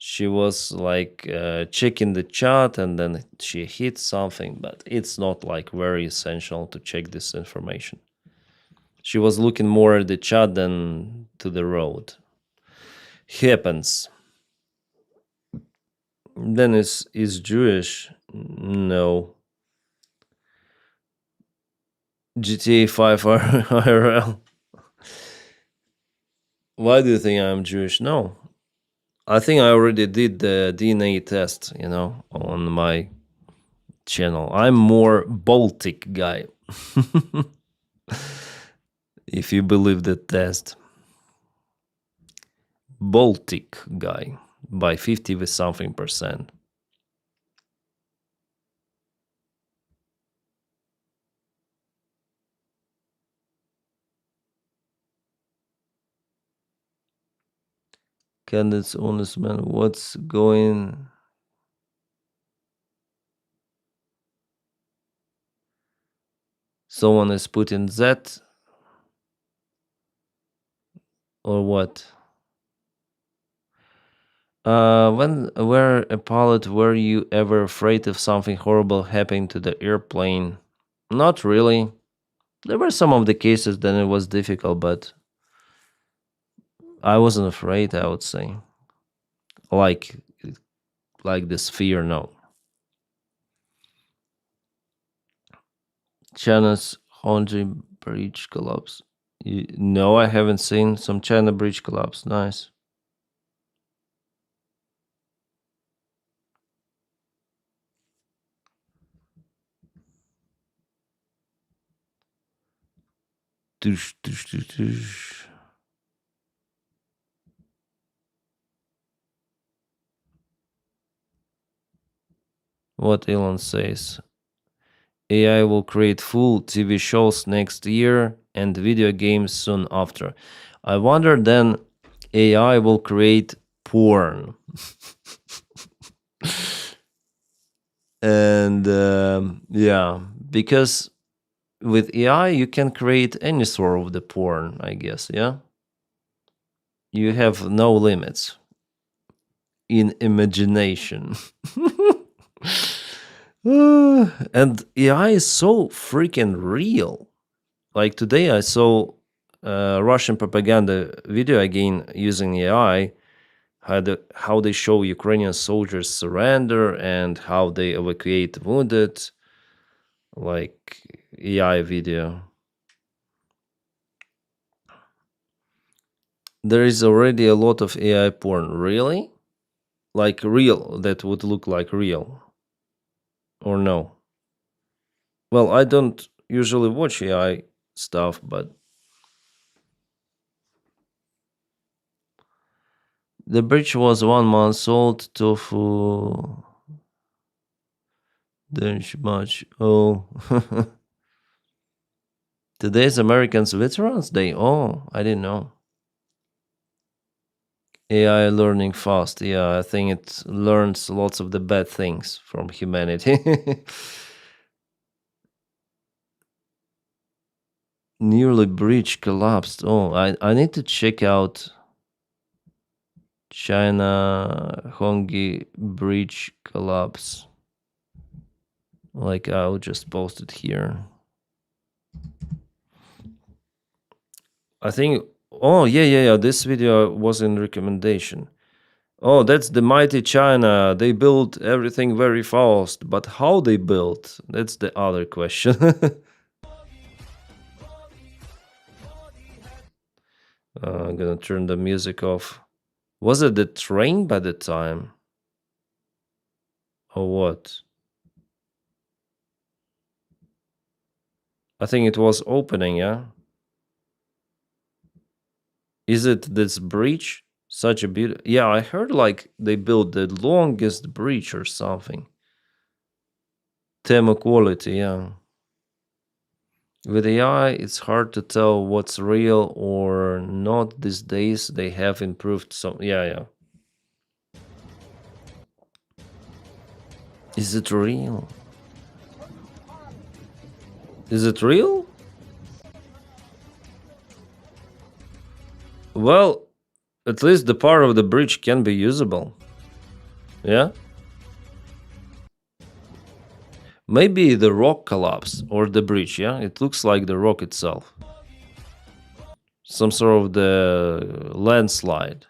She was like checking the chat, and then she hit something, but it's not like very essential to check this information. She was looking more at the chat than to the road. Happens. Denys is Jewish. No. GTA 5 IRL. Why do you think I'm Jewish? No. I think I already did the DNA test, on my channel. I'm more Baltic guy. If you believe the test. Baltic guy by 50 with something percent. Candidates, honest man, what's going? Someone is putting that or what? When were a pilot, were you ever afraid of something horrible happening to the airplane? Not really. There were some of the cases that it was difficult, but I wasn't afraid, I would say. Like this fear, no. China's Honji bridge collapse. No, I haven't seen some China bridge collapse. Nice. Tush, tush, tush, tush. What Elon says. AI will create full TV shows next year and video games soon after. I wonder then AI will create porn. And yeah, because with AI you can create any sort of the porn, I guess, yeah? You have no limits in imagination. And AI is so freaking real. Like today I saw a Russian propaganda video again using AI, how they show Ukrainian soldiers surrender and how they evacuate wounded, like AI video. There is already a lot of AI porn. Really? Like real, that would look like real. Or no? Well, I don't usually watch AI stuff, but the bridge was 1 month old. Tofu. Don't much. Oh. Today's Americans Veterans Day. Oh, I didn't know. AI learning fast. Yeah, I think it learns lots of the bad things from humanity. Nearly bridge collapsed. Oh, I need to check out. China Hongi bridge collapse. Like I'll just post it here. I think. Oh yeah. This video was in recommendation. Oh, that's the mighty China. They built everything very fast, but how they built? That's the other question. I'm gonna turn the music off. Was it the train by the time? Or what? I think it was opening, yeah? Is it this bridge? Such a beautiful... Yeah, I heard like they built the longest bridge or something. Thermal quality, yeah. With AI, it's hard to tell what's real or not these days. They have improved some... Yeah. Is it real? Is it real? Well, at least the part of the bridge can be usable. Yeah? Maybe the rock collapsed or the bridge, yeah? It looks like the rock itself. Some sort of the landslide.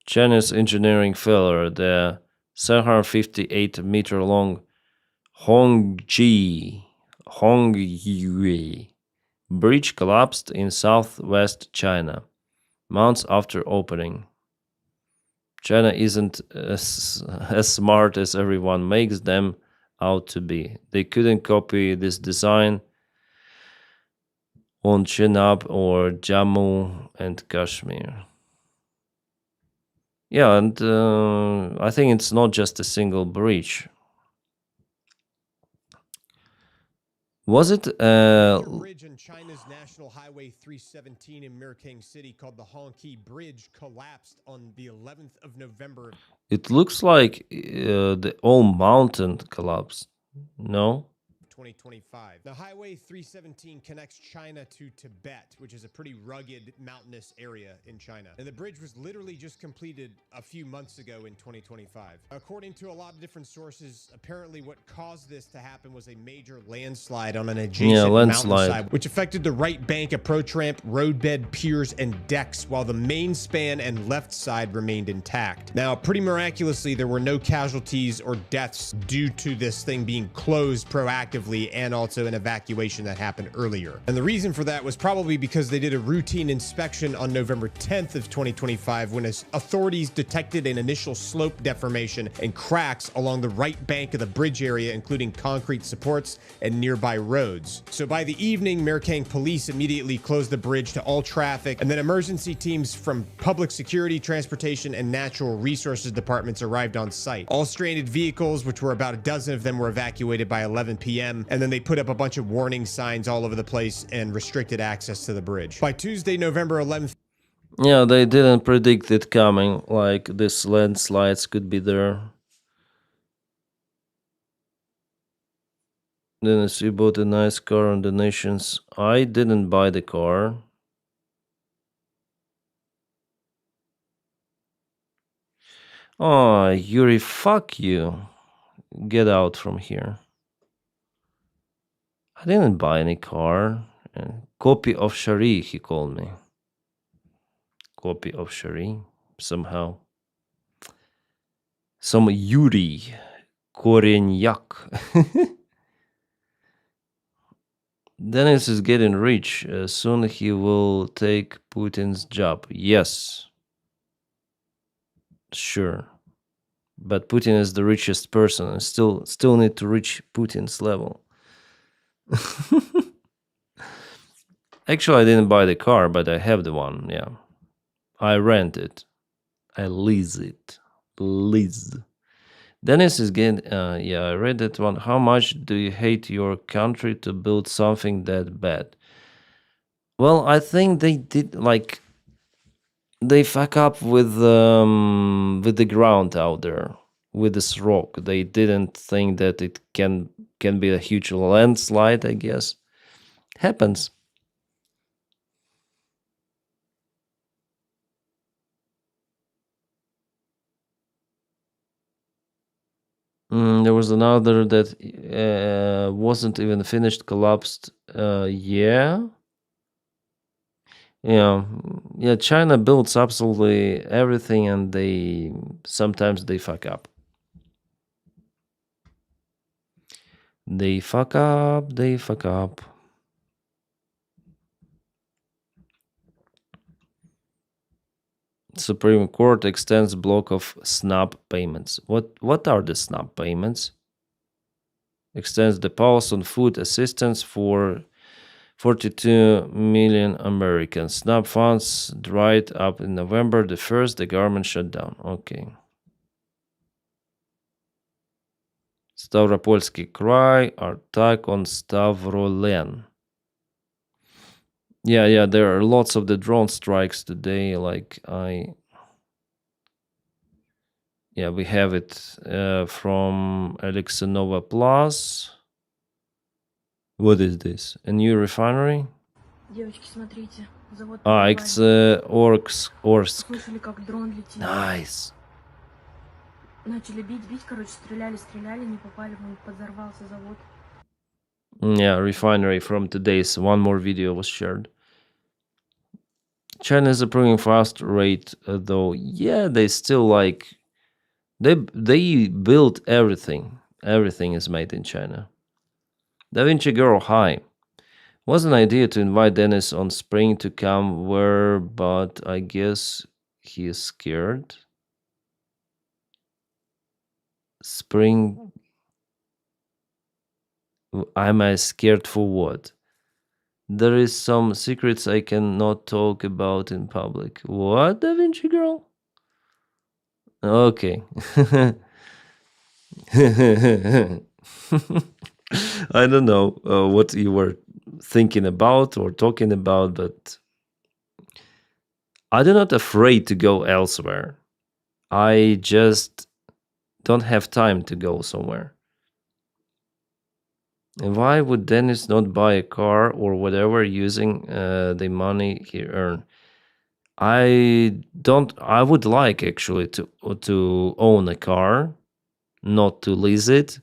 Chinese engineering failure. The 758-meter long Hongyue bridge collapsed in southwest China months after opening. China isn't as smart as everyone makes them out to be. They couldn't copy this design on Chenab or Jammu and Kashmir. Yeah, and I think it's not just a single bridge. Was it A bridge on China's National Highway 317 in Mirkang City called the Honki Bridge collapsed on the 11th of November. It looks like the whole mountain collapsed. No? 2025. The Highway 317 connects China to Tibet, which is a pretty rugged mountainous area in China. And the bridge was literally just completed a few months ago in 2025. According to a lot of different sources, apparently what caused this to happen was a major landslide on an adjacent mountainside, which affected the right bank approach ramp, roadbed, piers, and decks, while the main span and left side remained intact. Now, pretty miraculously, there were no casualties or deaths due to this thing being closed proactively, and also an evacuation that happened earlier. And the reason for that was probably because they did a routine inspection on November 10th of 2025 when authorities detected an initial slope deformation and cracks along the right bank of the bridge area, including concrete supports and nearby roads. So by the evening, Mirkang police immediately closed the bridge to all traffic, and then emergency teams from public security, transportation, and natural resources departments arrived on site. All stranded vehicles, which were about a dozen of them, were evacuated by 11 p.m. And then they put up a bunch of warning signs all over the place and restricted access to the bridge. By Tuesday, November 11th. Yeah, they didn't predict it coming, like this landslides could be there. Denys, you bought a nice car on donations. I didn't buy the car. Oh, Yuri, fuck you. Get out from here. I didn't buy any car. Copy of Shari, he called me. Copy of Shari, somehow. Some Yuri Korenyak. Denys is getting rich. Soon he will take Putin's job. Yes. Sure. But Putin is the richest person and still need to reach Putin's level. Actually, I didn't buy the car, but I have the one, yeah. I rent it. I lease it. Lease. Denys is getting... yeah, I read that one. How much do you hate your country to build something that bad? Well, I think they did, like... They fuck up with the ground out there. With this rock. They didn't think that it can be a huge landslide, I guess. Happens. There was another that wasn't even finished, collapsed. Yeah. Yeah. China builds absolutely everything, and sometimes they fuck up. They fuck up. They fuck up. Supreme Court extends block of SNAP payments. What are the SNAP payments? Extends the pause on food assistance for 42 million Americans. SNAP funds dried up in November the 1st. The government shut down. Okay. Stavropolsky Krai, attack on Stavrolen. Yeah, there are lots of the drone strikes today. We have it from Alexanova Plus. What is this? A new refinery? It's Orsk. Nice. Yeah, refinery from today's. One more video was shared. China is approving fast rate, though. Yeah, they still they built everything. Everything is made in China. Da Vinci Girl, hi. Was an idea to invite Denys on Spring to come where, but I guess he is scared. Spring. Am I scared for what? There is some secrets I cannot talk about in public. What, Da Vinci Girl? Okay. I don't know what you were thinking about or talking about, but I'm not afraid to go elsewhere. I just don't have time to go somewhere. And why would Denys not buy a car or whatever using the money he earned? I would like actually to own a car, not to lease it.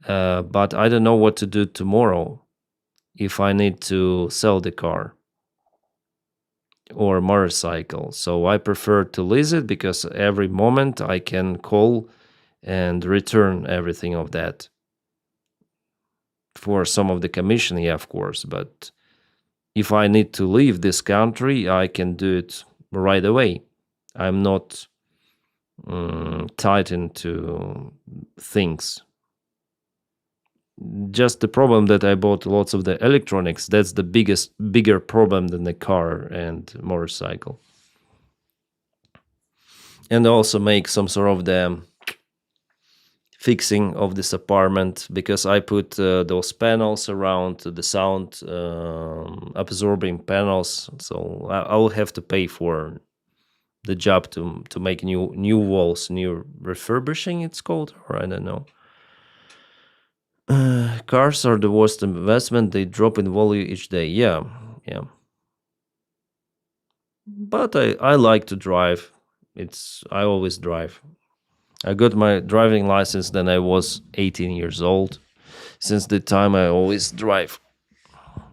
But I don't know what to do tomorrow if I need to sell the car or motorcycle. So I prefer to lease it because every moment I can call and return everything of that. For some of the commission, yeah, of course. But if I need to leave this country, I can do it right away. I'm not tied into things. Just the problem that I bought lots of the electronics. That's the bigger problem than the car and motorcycle. And also make some sort of the fixing of this apartment, because I put those panels around the sound absorbing panels. So I will have to pay for the job to make new walls, new refurbishing it's called, or I don't know. Cars are the worst investment. They drop in value each day. Yeah. But I like to drive. I always drive. I got my driving license then I was 18 years old. Since the time I always drive.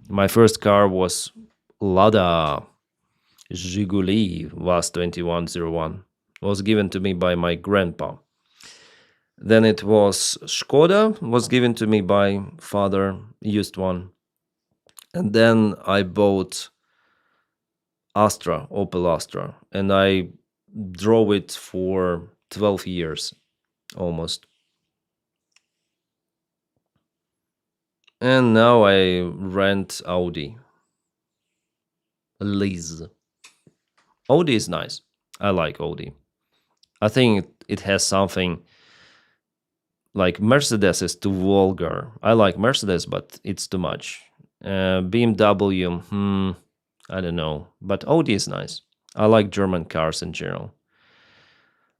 My first car was Lada Zhiguli VAZ 2101. Was given to me by my grandpa. Then it was Skoda, was given to me by father, used one. And then I bought Opel Astra, and I drove it for 12 years, almost. And now I rent Audi. Lease. Audi is nice. I like Audi. I think it has something like Mercedes is too vulgar. I like Mercedes, but it's too much. BMW, I don't know. But Audi is nice. I like German cars in general.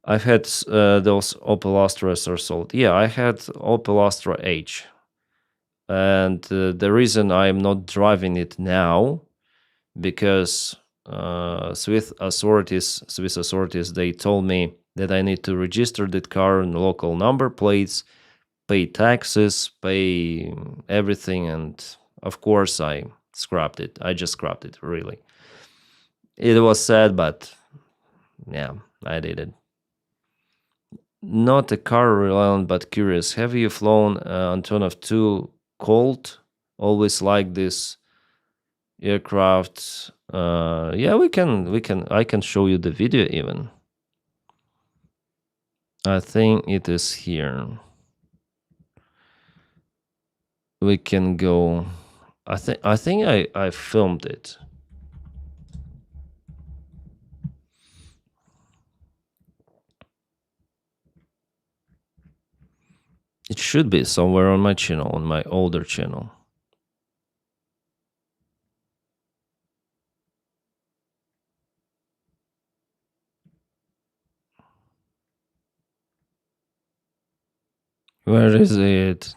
I've had those Opel Astras are sold. Yeah, I had Opel Astra H. And the reason I am not driving it now, because Swiss authorities, they told me that I need to register that car in local number plates, pay taxes, pay everything, and of course I scrapped it. I just scrapped it, really. It was sad, but yeah, I did it. Not a car reliant, but curious. Have you flown Antonov 2 Colt? Always like this aircraft. Yeah, we can. I can show you the video even. I think it is here. We can go. I think I filmed it. It should be somewhere on my channel, on my older channel. Where is it?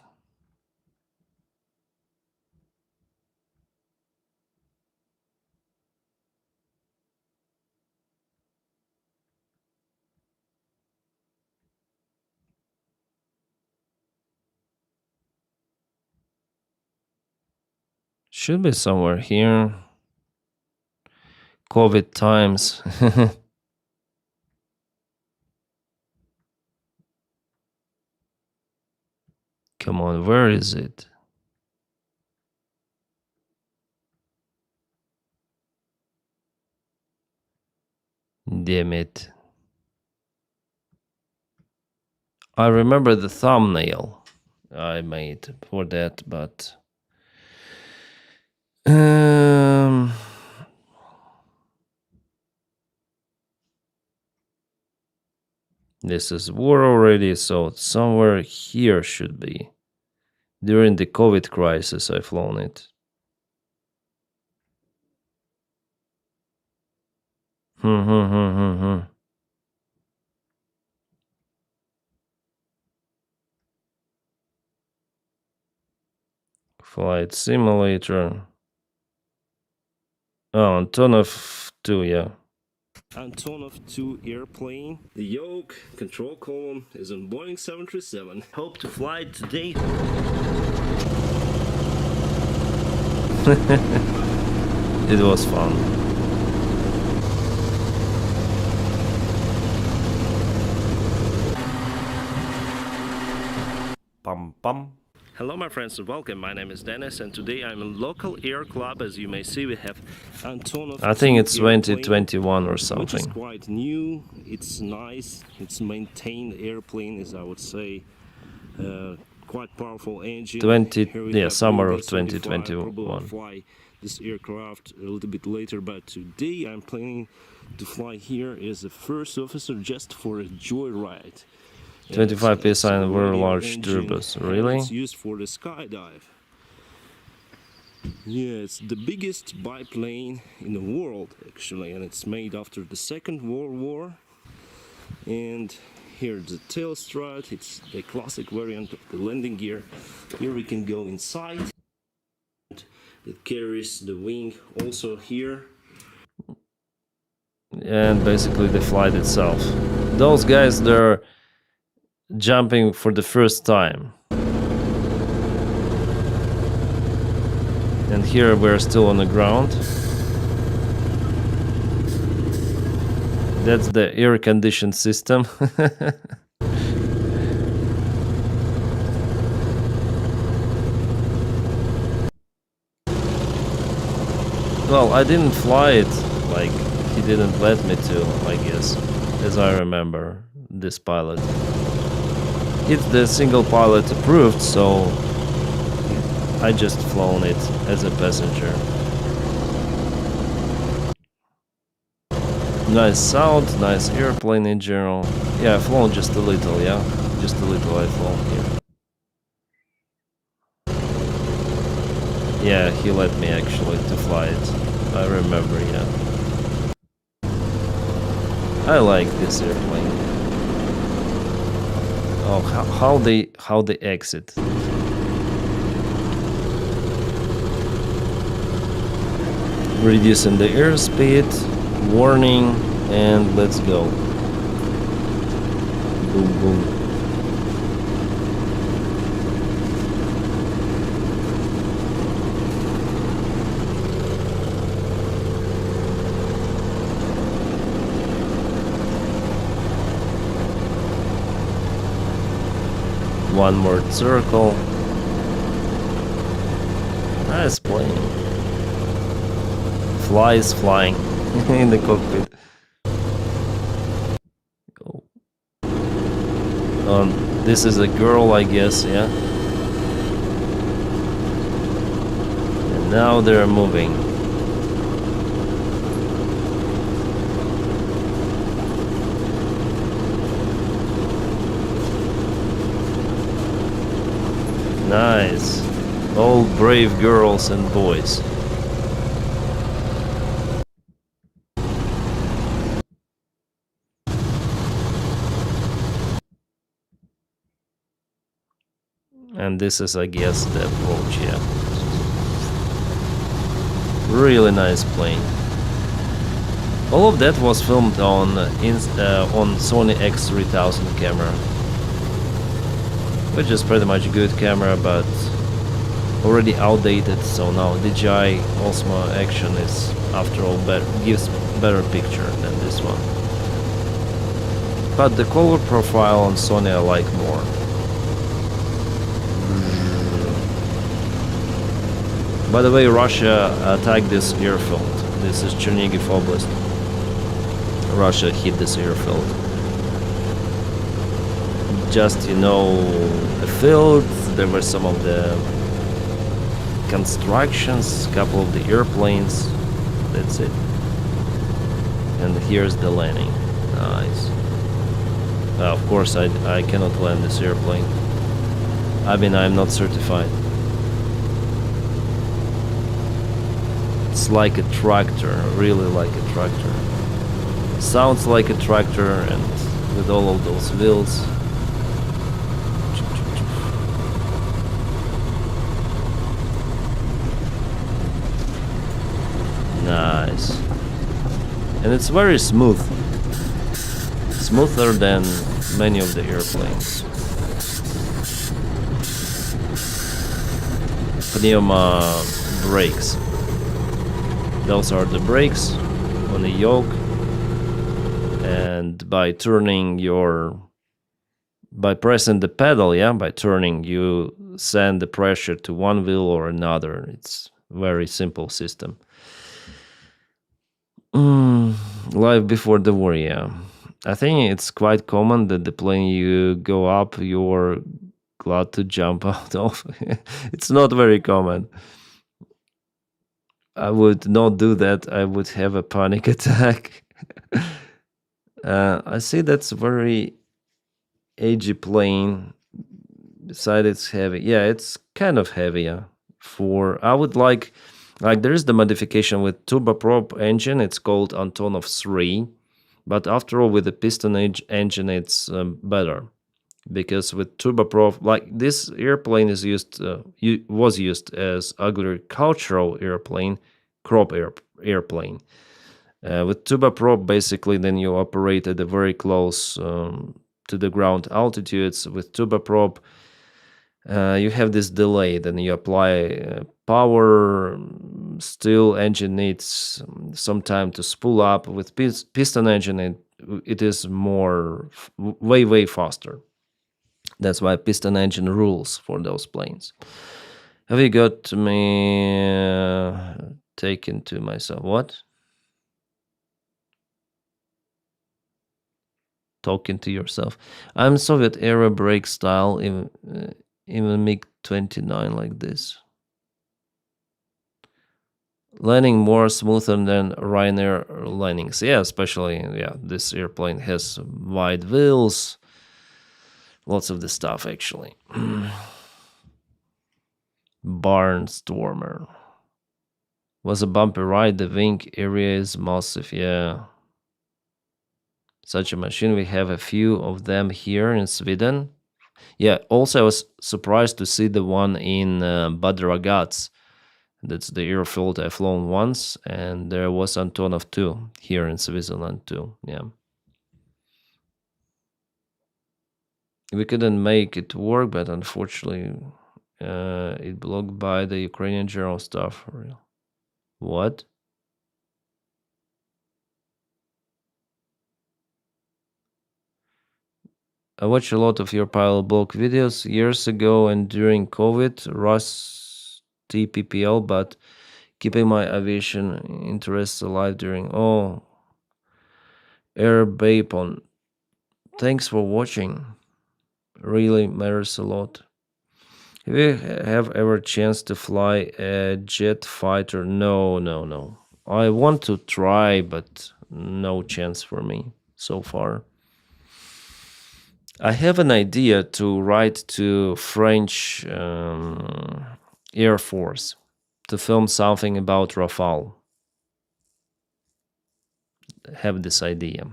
Should be somewhere here. COVID times. Come on, where is it? Damn it. I remember the thumbnail I made for that, but this is war already, so somewhere here should be. During the COVID crisis, I flown it. Flight simulator. Oh, Antonov 2, yeah. Antonov 2 airplane. The yoke control column is on Boeing 737. Hope to fly it today. It was fun. Bum bum. Hello my friends and welcome, my name is Denys and today I'm in local air club. As you may see, we have Antonov. I think it's 2021 or something. Which is quite new, it's nice, it's maintained airplane, as I would say. Quite powerful engine. Summer of 2021. Fly this aircraft a little bit later, but today I'm planning to fly here as a first officer just for a joyride. 25 psi and very large turbos, really? It's used for the skydive. Yeah, it's the biggest biplane in the world, actually, and it's made after the Second World War. And here's the tail strut, it's the classic variant of the landing gear. Here we can go inside. It carries the wing also here. And basically the flight itself. Those guys, they're jumping for the first time. And here we're still on the ground. That's the air conditioned system. Well, I didn't fly it, like he didn't let me to, I guess, as I remember, this pilot. It's the single pilot approved, so I just flown it as a passenger. Nice sound, nice airplane in general. Yeah, I've flown just a little, yeah? Just a little I've flown here. Yeah, he let me actually to fly it. I remember, yeah. I like this airplane. Oh, how they exit. Reducing the airspeed, warning, and let's go. Boom, boom. One more circle. Nice plane. Flies flying in the cockpit. Go. This is a girl, I guess, yeah. And now they're moving. Nice. All brave girls and boys. And this is, I guess, the approach, yeah. Really nice plane. All of that was filmed on Sony X3000 camera, which is pretty much a good camera, but already outdated. So now DJI Osmo Action is, after all, gives better picture than this one. But the color profile on Sony I like more. By the way, Russia attacked this airfield. This is Chernihiv Oblast. Russia hit this airfield. Just, you know, the field, there were some of the constructions, a couple of the airplanes. That's it. And here's the landing. Nice. Of course, I cannot land this airplane. I mean, I'm not certified. It's like a tractor, really like a tractor. Sounds like a tractor, and with all of those wheels. Nice. And it's very smooth. Smoother than many of the airplanes. Pneuma brakes. Those are the brakes on the yoke, and by pressing the pedal, yeah, by turning, you send the pressure to one wheel or another. It's very simple system. Life before the war, yeah. I think it's quite common that the plane you go up, you're glad to jump out of. It's not very common. I would not do that. I would have a panic attack. I see that's a very agey plane. Besides, it's heavy. Yeah, it's kind of heavy. Yeah. I would like there is the modification with turboprop engine. It's called Antonov 3, but after all, with the piston engine, it's better. Because with turboprop, like this airplane is was used as agricultural airplane, crop airplane. With turboprop, basically, then you operate at a very close to the ground altitudes. With turboprop, you have this delay. Then you apply power. Still, engine needs some time to spool up. With piston engine, it is way faster. That's why piston engine rules for those planes. Have you got me taken to myself? What? Talking to yourself. I'm Soviet era brake style, even MiG-29 like this. Landing more smoother than Ryanair landings. Yeah, especially, this airplane has wide wheels. Lots of the stuff, actually. Barnstormer. Was a bumpy ride. The wing area is massive, yeah. Such a machine. We have a few of them here in Sweden. Yeah, also I was surprised to see the one in Bad Ragaz. That's the airfield I've flown once, and there was Antonov 2 here in Switzerland too. Yeah. We couldn't make it work, but unfortunately, it blocked by the Ukrainian General Staff. What? I watched a lot of your pilot blog videos years ago and during COVID, Rusty PPL, but keeping my aviation interests alive during Air Bapon. Thanks for watching. Really matters a lot. Have you have ever chance to fly a jet fighter? No. I want to try, but no chance for me so far. I have an idea to write to French Air Force to film something about Rafale. Have this idea.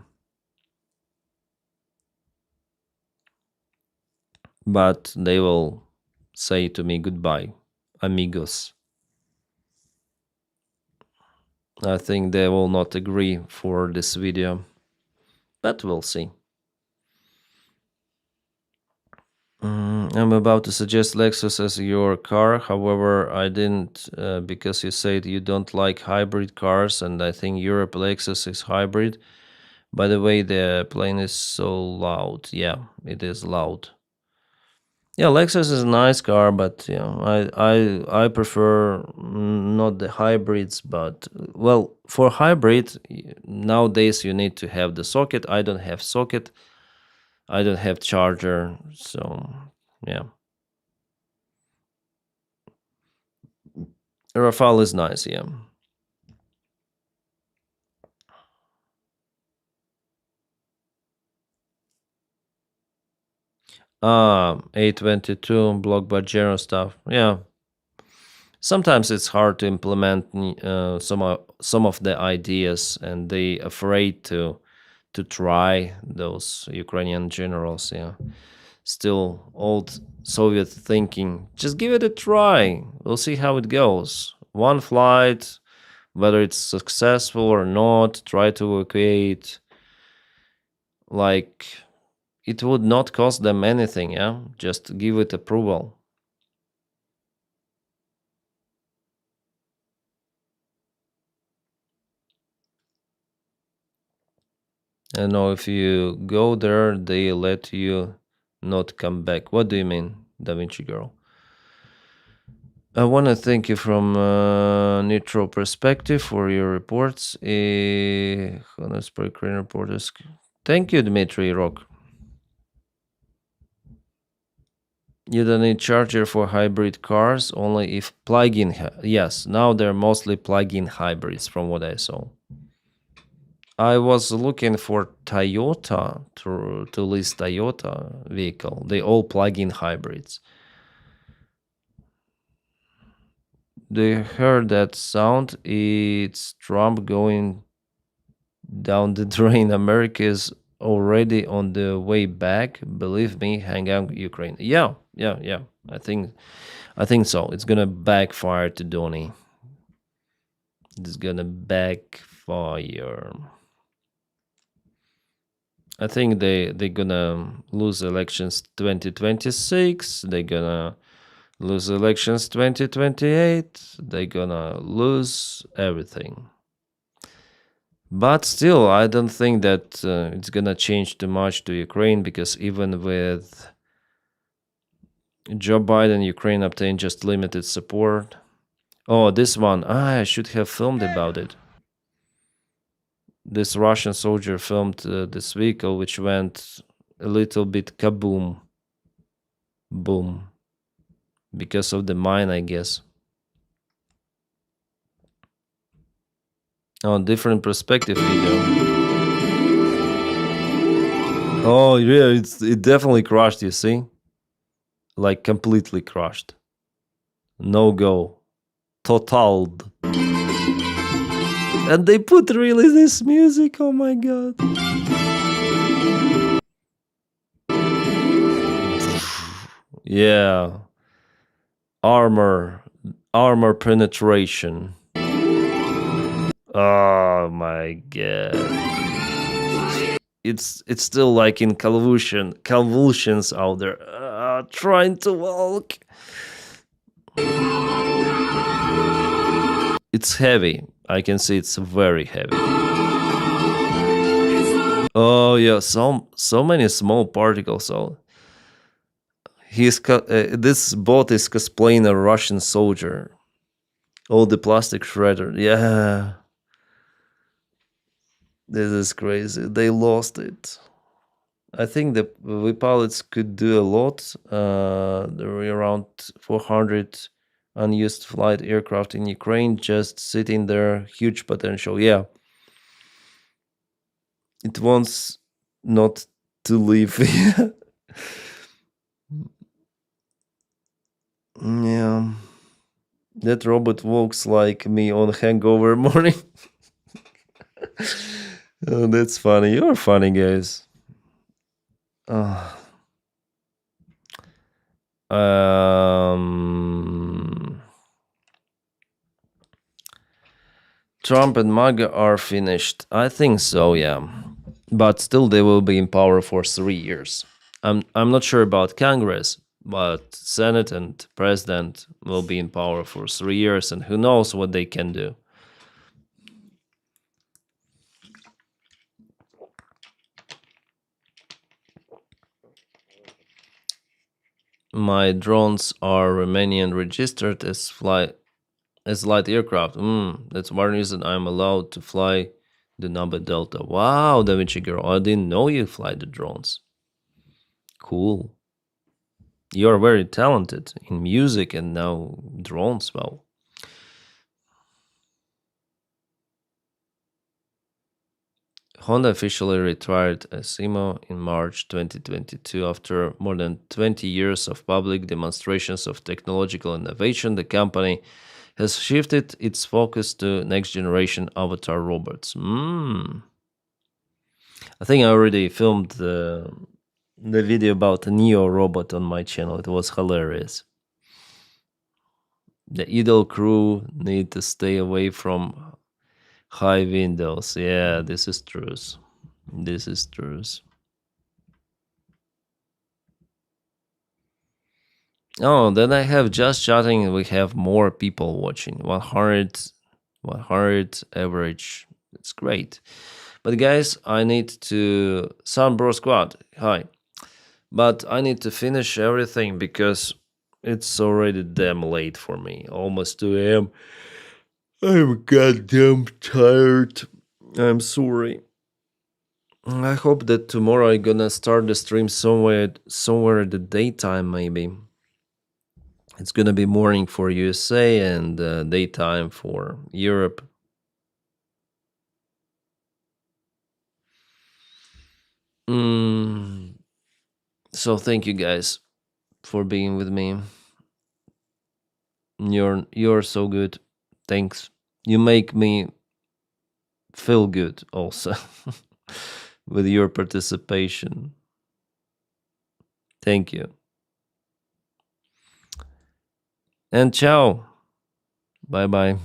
But they will say to me goodbye, amigos. I think they will not agree for this video, but we'll see. I'm about to suggest Lexus as your car. However, I didn't because you said you don't like hybrid cars, and I think Europe Lexus is hybrid. By the way, the plane is so loud. Yeah, it is loud. Yeah, Lexus is a nice car, but I prefer not the hybrids. But well, for hybrid nowadays you need to have the socket. I don't have socket. I don't have charger, so yeah. Rafale is nice, yeah. A22 blocked by general stuff. Yeah. Sometimes it's hard to implement some of the ideas, and they afraid to try those Ukrainian generals. Yeah, still old Soviet thinking. Just give it a try. We'll see how it goes. One flight, whether it's successful or not. Try to evacuate. Like, it would not cost them anything. Yeah, just give it approval. I know if you go there, they let you not come back. What do you mean, Da Vinci Girl? I want to thank you from a neutral perspective for your reports. Honest per Ukraine reporters. Thank you, Dmitry Rock. You don't need charger for hybrid cars, only if plug-in. Yes, now they're mostly plug-in hybrids from what I saw. I was looking for Toyota to list Toyota vehicle. They all plug-in hybrids. Do you heard that sound? It's Trump going down the drain. America is already on the way back. Believe me, hang out Ukraine. Yeah. I think so. It's gonna backfire to Donny. It's gonna backfire. I think they're gonna lose elections 2026. They're gonna lose elections 2028. They're gonna lose everything. But still, I don't think that it's gonna change too much to Ukraine, because even with Joe Biden, Ukraine obtained just limited support. Oh, this one. I should have filmed about it. This Russian soldier filmed this vehicle, which went a little bit kaboom. Boom. Because of the mine, I guess. Oh, different perspective video. Oh, yeah, it definitely crashed, you see? Like, completely crashed. No go. Totaled. And they put really this music, oh my god. Yeah. Armor. armor penetration. Oh my god. It's still like in convulsions out there. Trying to walk. It's heavy. I can see it's very heavy. Oh yeah, so many small particles. So this bot is cosplaying a Russian soldier. All the plastic shredder. Yeah. This is crazy. They lost it. I think the pilots could do a lot. There were around 400 unused flight aircraft in Ukraine just sitting there. Huge potential. Yeah. It wants not to leave. Yeah. That robot walks like me on hangover morning. Oh, that's funny. You're funny, guys. Trump and MAGA are finished. I think so, yeah. But still, they will be in power for 3 years. I'm not sure about Congress, but Senate and President will be in power for 3 years, and who knows what they can do. My drones are Romanian registered as light aircraft. That's one reason I'm allowed to fly the number Delta. Wow, Da Vinci girl, I didn't know you fly the drones. Cool. You're very talented in music and now drones. Well, Honda officially retired as SIMO in March 2022 after more than 20 years of public demonstrations of technological innovation. The company has shifted its focus to next generation avatar robots. I think I already filmed the video about the Neo robot on my channel. It was hilarious. The idle crew need to stay away from high windows. Yeah, this is true. This is true. Oh, then I have just chatting. We have more people watching. 100 average. It's great. But guys, I need to Sunbro Squad. Hi. But I need to finish everything because it's already damn late for me. Almost 2 a.m. I'm goddamn tired. I'm sorry. I hope that tomorrow I'm gonna start the stream somewhere at the daytime maybe. It's gonna be morning for USA and daytime for Europe. So thank you guys for being with me. You're so good. Thanks. You make me feel good also with your participation. Thank you. And ciao. Bye bye.